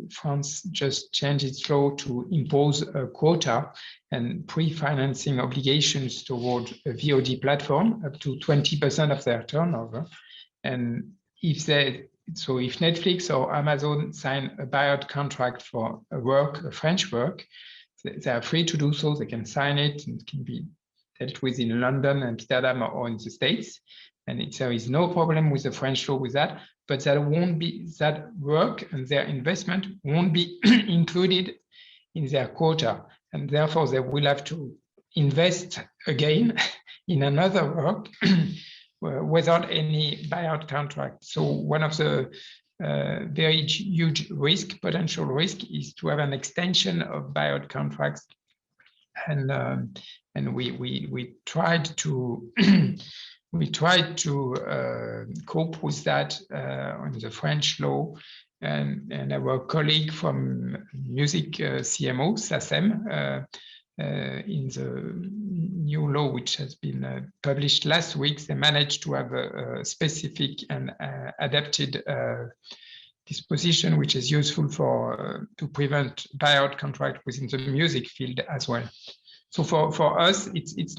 France just changed its law to impose a quota and pre-financing obligations toward a VOD platform up to 20% of their turnover. And if Netflix or Amazon sign a buyout contract for a French work, they are free to do so. They can sign it, and it can be dealt with in London, Amsterdam, or in the States. And there is no problem with the French law with that, but that work and their investment won't be included in their quota. And therefore, they will have to invest again in another work without any buyout contract. So one of the very huge potential risk is to have an extension of buyout contracts, and we tried to cope with that on the French law, and our colleague from music CMO SACEM in the new law, which has been published last week, they managed to have a specific and adapted disposition, which is useful to prevent buyout contract within the music field as well. So for us, it's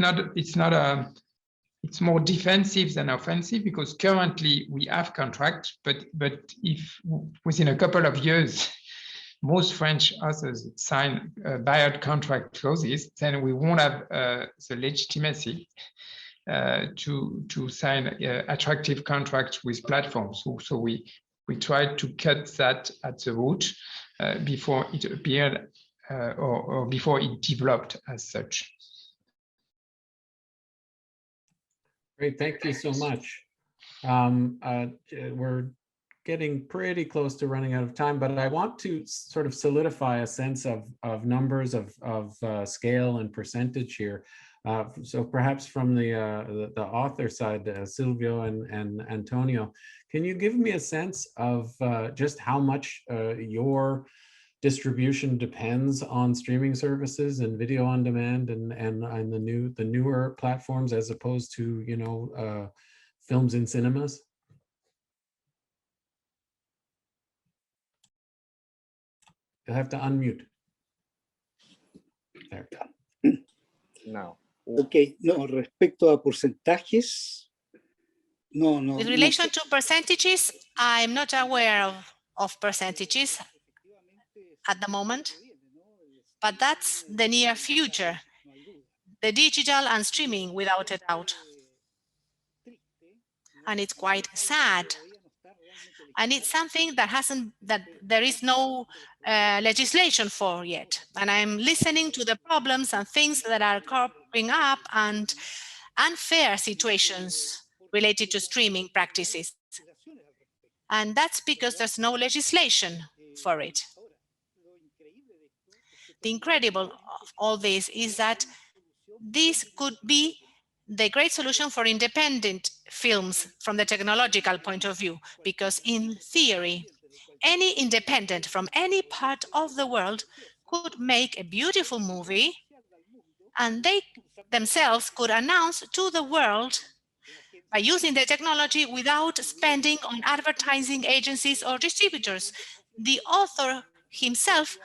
more defensive than offensive, because currently we have contracts, but if within a couple of years most French authors sign buyout contract clauses, then we won't have the legitimacy to sign attractive contracts with platforms. So we tried to cut that at the root before it appeared or before it developed as such. Great, thank you so much. We're getting pretty close to running out of time, but I want to sort of solidify a sense of numbers, of scale and percentage here. So perhaps from the author side, Silvio and Antonio, can you give me a sense of just how much your distribution depends on streaming services and video on demand and the newer platforms as opposed to, you know, films in cinemas? You'll have to unmute. There. No. Ok, no, respecto a porcentajes, no. In relation to percentages, I'm not aware of percentages at the moment, but that's the near future, the digital and streaming, without a doubt. And it's quite sad. And it's something that there is no legislation for yet. And I'm listening to the problems and things that are cropping up and unfair situations related to streaming practices. And that's because there's no legislation for it. The incredible of all this is that this could be the great solution for independent films from the technological point of view, because in theory, any independent from any part of the world could make a beautiful movie, and they themselves could announce to the world by using the technology without spending on advertising agencies or distributors. The author himself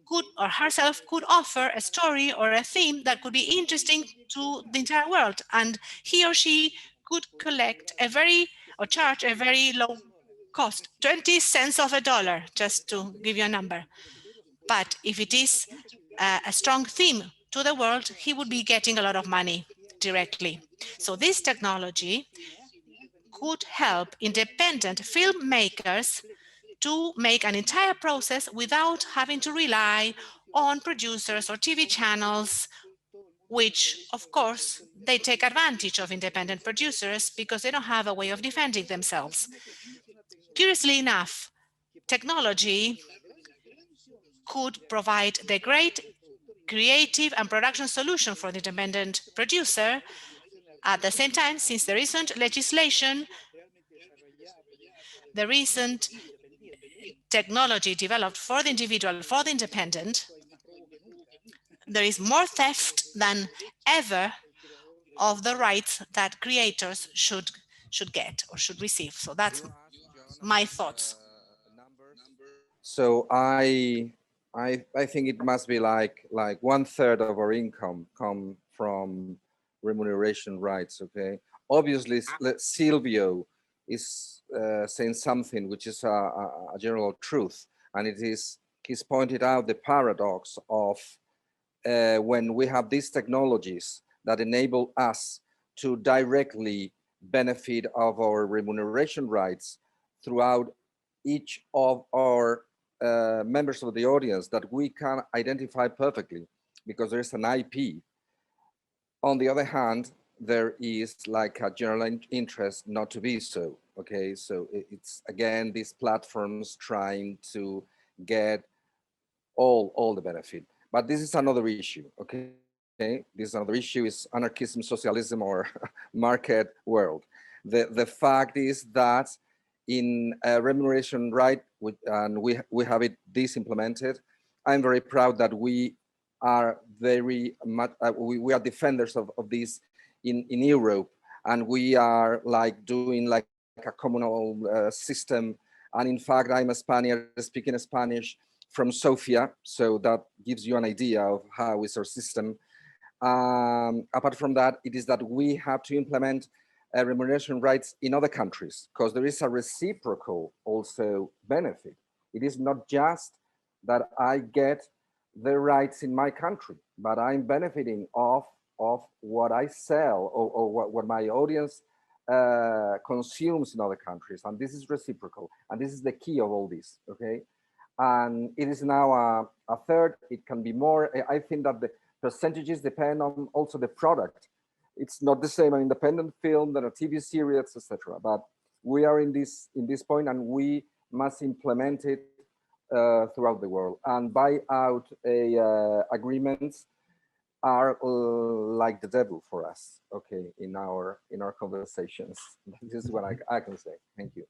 could or herself could offer a story or a theme that could be interesting to the entire world, and he or she could collect charge a very low cost, 20 cents of a dollar, just to give you a number. But if it is a strong theme to the world, he would be getting a lot of money directly. So this technology could help independent filmmakers to make an entire process without having to rely on producers or TV channels, which, of course, they take advantage of independent producers because they don't have a way of defending themselves. Curiously enough, technology could provide the great creative and production solution for the independent producer. At the same time, since there isn't legislation, the recent technology developed for the individual, for the independent, there is more theft than ever of the rights that creators should get or should receive. So that's my thoughts. So I think it must be like 1/3 of our income come from remuneration rights. Okay, obviously Silvio is saying something which is a general truth, and he's pointed out the paradox of when we have these technologies that enable us to directly benefit of our remuneration rights throughout each of our members of the audience that we can identify perfectly because there's an IP. On the other hand, there is like a general interest not to be so. Okay, so it's again these platforms trying to get all the benefit. But this is another issue. Okay, this is another issue: is anarchism, socialism, or market world. The fact is that in remuneration right, and we have this implemented. I'm very proud that we are very much we are defenders of this in Europe, and we are like doing like a communal system. And in fact, I'm a Spaniard speaking Spanish from Sofia, so that gives you an idea of how is our system. Apart from that, it is that we have to implement remuneration rights in other countries, because there is a reciprocal also benefit. It is not just that I get the rights in my country, but I'm benefiting of what I sell or what my audience consumes in other countries. And this is reciprocal. And this is the key of all this, okay? And it is now a third, it can be more. I think that the percentages depend on also the product. It's not the same an independent film than a TV series, etc. But we are in this point, and we must implement it throughout the world. And buyout agreements are like the devil for us, okay, in our conversations. This is what I can say. Thank you.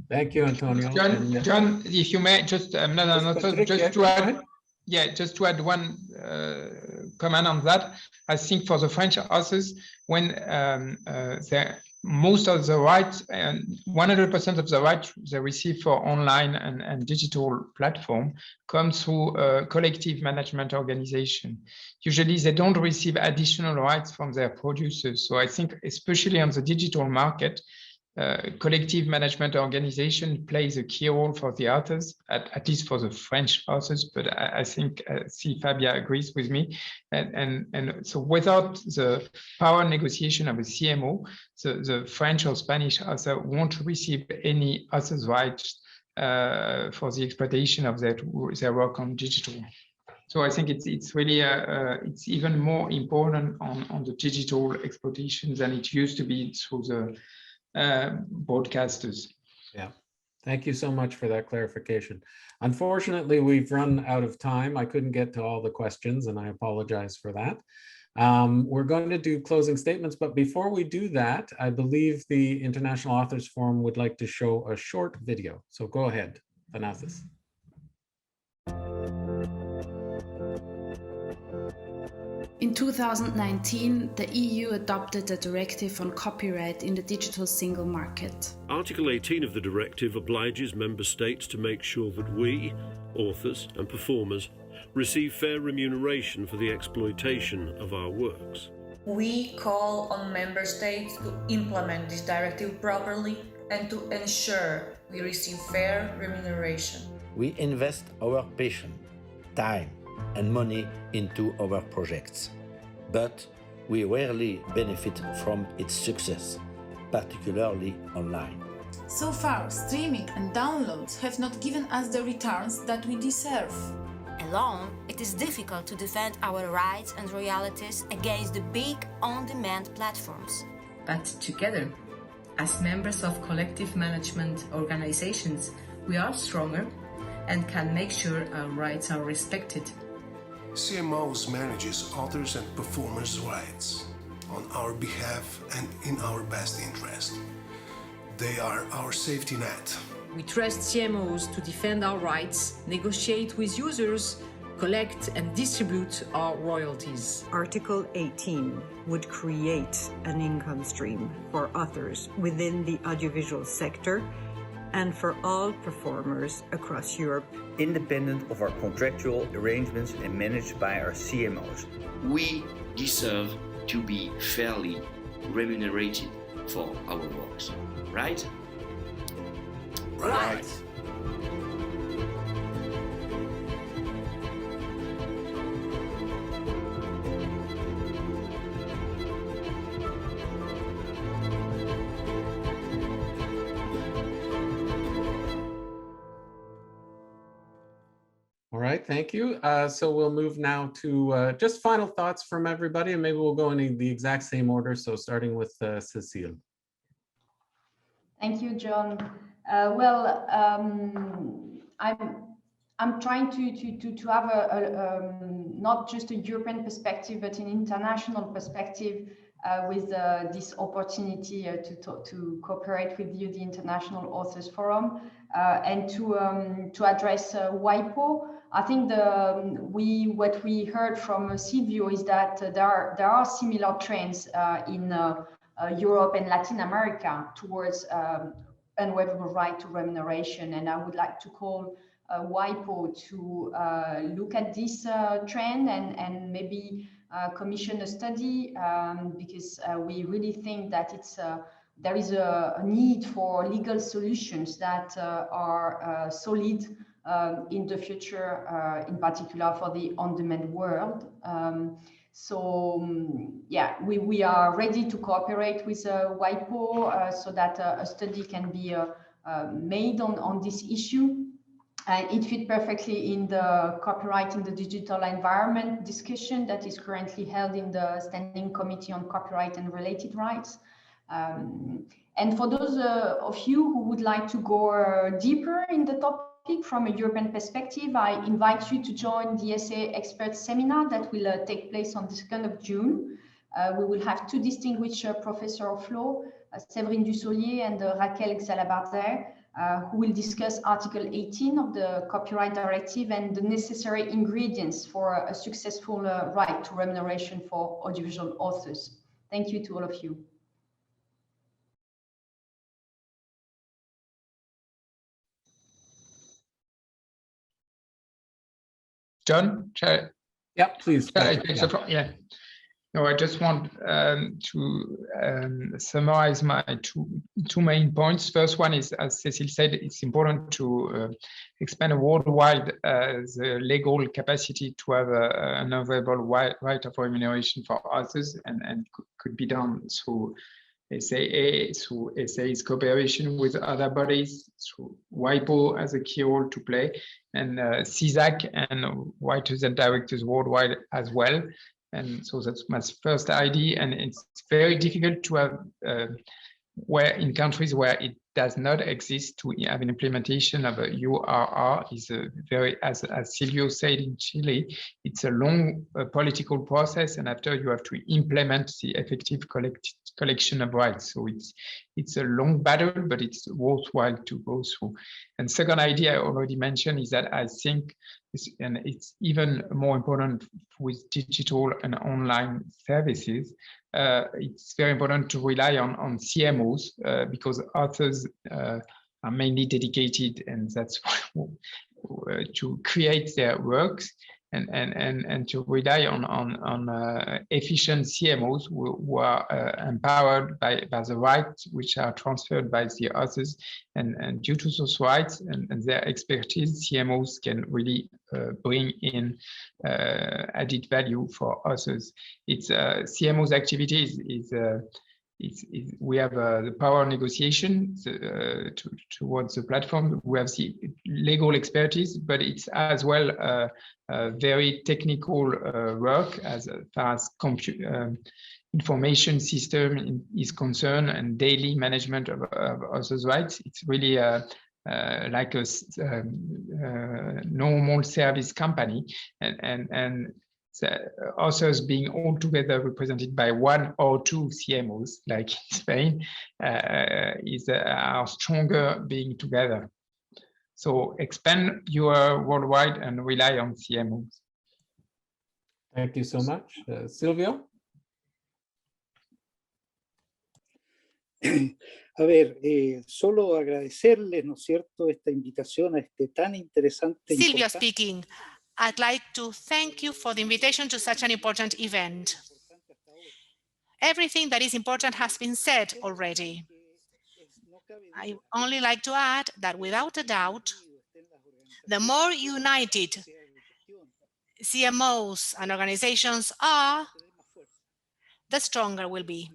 Thank you, Antonio. John, if you may, just to add, just to add one comment on that. I think for the French authors, when most of the rights and 100% of the rights they receive for online and digital platform comes through a collective management organization. Usually they don't receive additional rights from their producers. So I think especially on the digital market, collective management organization plays a key role for the authors, at least for the French authors, but I think see Fabia agrees with me. And so without the power negotiation of a CMO, the French or Spanish author won't receive any author's rights for the exploitation of their work on digital. So I think it's really it's even more important on the digital exploitation than it used to be through the broadcasters. Yeah, thank you so much for that clarification. Unfortunately, we've run out of time. I couldn't get to all the questions, and I apologize for that. We're going to do closing statements, but before we do that, I believe the International Authors Forum would like to show a short video. So go ahead, Thanasis. In 2019, the EU adopted a directive on copyright in the digital single market. Article 18 of the directive obliges member states to make sure that we, authors and performers, receive fair remuneration for the exploitation of our works. We call on member states to implement this directive properly and to ensure we receive fair remuneration. We invest our passion, time, and money into our projects, but we rarely benefit from its success, particularly online. So far, streaming and downloads have not given us the returns that we deserve. Alone, it is difficult to defend our rights and royalties against the big on-demand platforms. But together, as members of collective management organizations, we are stronger and can make sure our rights are respected. CMOs manages authors and performers' rights on our behalf and in our best interest. They are our safety net. We trust CMOs to defend our rights, negotiate with users, collect and distribute our royalties. Article 18 would create an income stream for authors within the audiovisual sector and for all performers across Europe, independent of our contractual arrangements and managed by our CMOs. We deserve to be fairly remunerated for our works, right? Right. All right, thank you. So we'll move now to just final thoughts from everybody, and maybe we'll go in the exact same order. So starting with Cécile. Thank you, John. I'm trying to have a not just a European perspective, but an international perspective with this opportunity to cooperate with you, the International Authors Forum, and to address WIPO. I think what we heard from Silvio is that there are similar trends in Europe and Latin America towards unwaivable right to remuneration, and I would like to call WIPO to look at this trend and maybe commission a study because we really think that there is a need for legal solutions that are solid in the future, in particular for the on-demand world. Yeah, we are ready to cooperate with WIPO so that a study can be made on this issue. And it fit perfectly in the copyright in the digital environment discussion that is currently held in the Standing Committee on Copyright and Related Rights. And for those of you who would like to go deeper in the topic from a European perspective, I invite you to join the SA Experts Seminar that will take place on the 2nd of June. We will have two distinguished professors of law, Séverine Dussolier and Raquel Xalabarder, who will discuss Article 18 of the Copyright Directive and the necessary ingredients for a successful right to remuneration for audiovisual authors. Thank you to all of you. John, yeah, please. Yeah. No, I just want to summarize my two main points. First one is, as Cécile said, it's important to expand worldwide the legal capacity to have an available right of remuneration for authors, and could be done through SAA, through SAA's cooperation with other bodies, through WIPO as a key role to play, and CSAC and writers and directors worldwide as well. And so that's my first idea, and it's very difficult to have where in countries where it does not exist to have an implementation of a URR is a very, as Silvio said in Chile, it's a long political process, and after you have to implement the effective collection of rights. So it's a long battle, but it's worthwhile to go through. And second idea I already mentioned is that I think, and it's even more important with digital and online services, it's very important to rely on CMOs because authors are mainly dedicated, and that's to create their works, and to rely on efficient CMOs who are empowered by the rights which are transferred by the authors, and due to those rights and their expertise, CMOs can really bring in added value for authors. It's CMO's activities is we have the power negotiation towards the platform. We have the legal expertise, but it's as well very technical work as far as information system is concerned, and daily management of authors' rights. It's really like a normal service company, and the authors being all together represented by one or two CMOs, like in Spain, are stronger being together. So expand your worldwide and rely on CMOs. Thank you so much. Silvio? A ver, solo agradecerles, ¿no es cierto?, esta invitación a este tan interesante. Silvio speaking. I'd like to thank you for the invitation to such an important event. Everything that is important has been said already. I only like to add that without a doubt, the more united CMOs and organizations are, the stronger we'll be.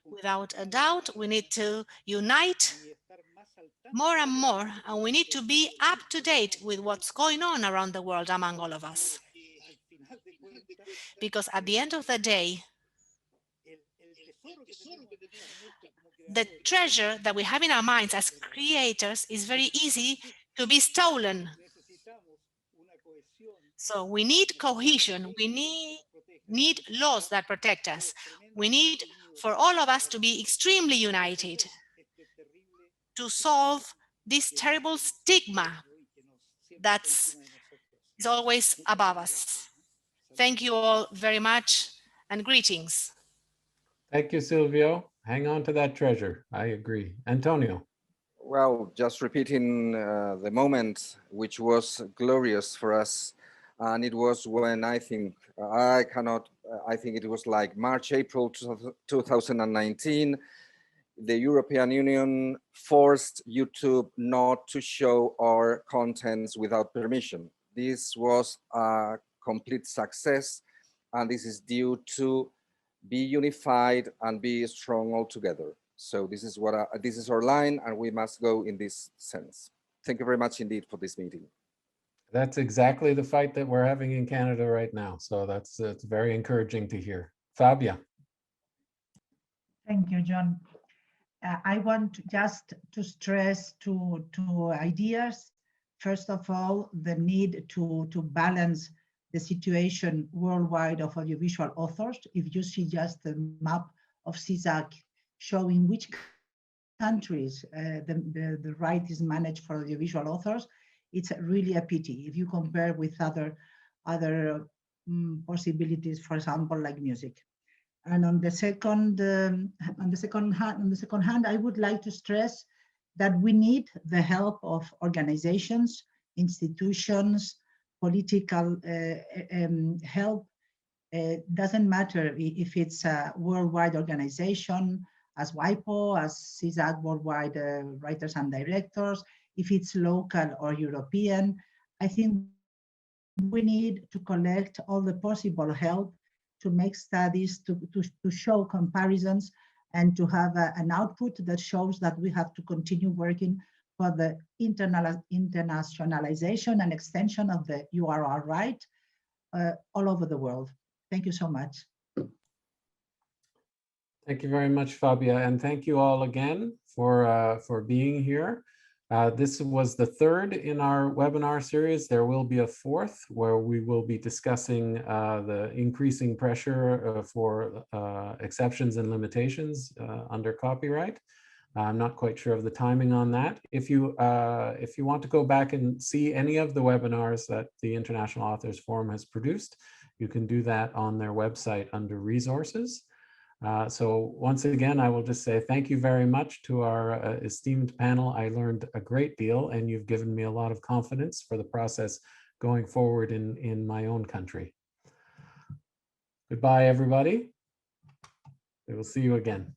Without a doubt, we need to unite more and more, and we need to be up to date with what's going on around the world among all of us. Because at the end of the day, the treasure that we have in our minds as creators is very easy to be stolen. So we need cohesion, we need laws that protect us. We need for all of us to be extremely united to solve this terrible stigma that is always above us. Thank you all very much, and greetings. Thank you, Silvio. Hang on to that treasure. I agree. Antonio. Well, just repeating the moment which was glorious for us And it was when I think it was like March, April 2019, the European Union forced YouTube not to show our contents without permission. This was a complete success, and this is due to be unified and be strong all together. So this is this is our line, and we must go in this sense. Thank you very much indeed for this meeting. That's exactly the fight that we're having in Canada right now. So it's very encouraging to hear. Fabia. Thank you, John. I want just to stress two ideas. First of all, the need to balance the situation worldwide of audiovisual authors. If you see just the map of SGAE showing which countries the right is managed for audiovisual authors, it's really a pity if you compare with other possibilities, for example, like music. And on the second hand, I would like to stress that we need the help of organizations, institutions, political help. Doesn't matter if it's a worldwide organization, as WIPO, as SGAE Worldwide Writers and Directors, if it's local or European. I think we need to collect all the possible help to make studies, to show comparisons, and to have an output that shows that we have to continue working for the internationalization and extension of the URR right all over the world. Thank you so much. Thank you very much, Fabia, and thank you all again for being here. This was the third in our webinar series. There will be a fourth where we will be discussing the increasing pressure for exceptions and limitations under copyright. I'm not quite sure of the timing on that. If you want to go back and see any of the webinars that the International Authors Forum has produced, you can do that on their website under resources. So once again, I will just say thank you very much to our esteemed panel. I learned a great deal, and you've given me a lot of confidence for the process going forward in my own country. Goodbye, everybody. We will see you again.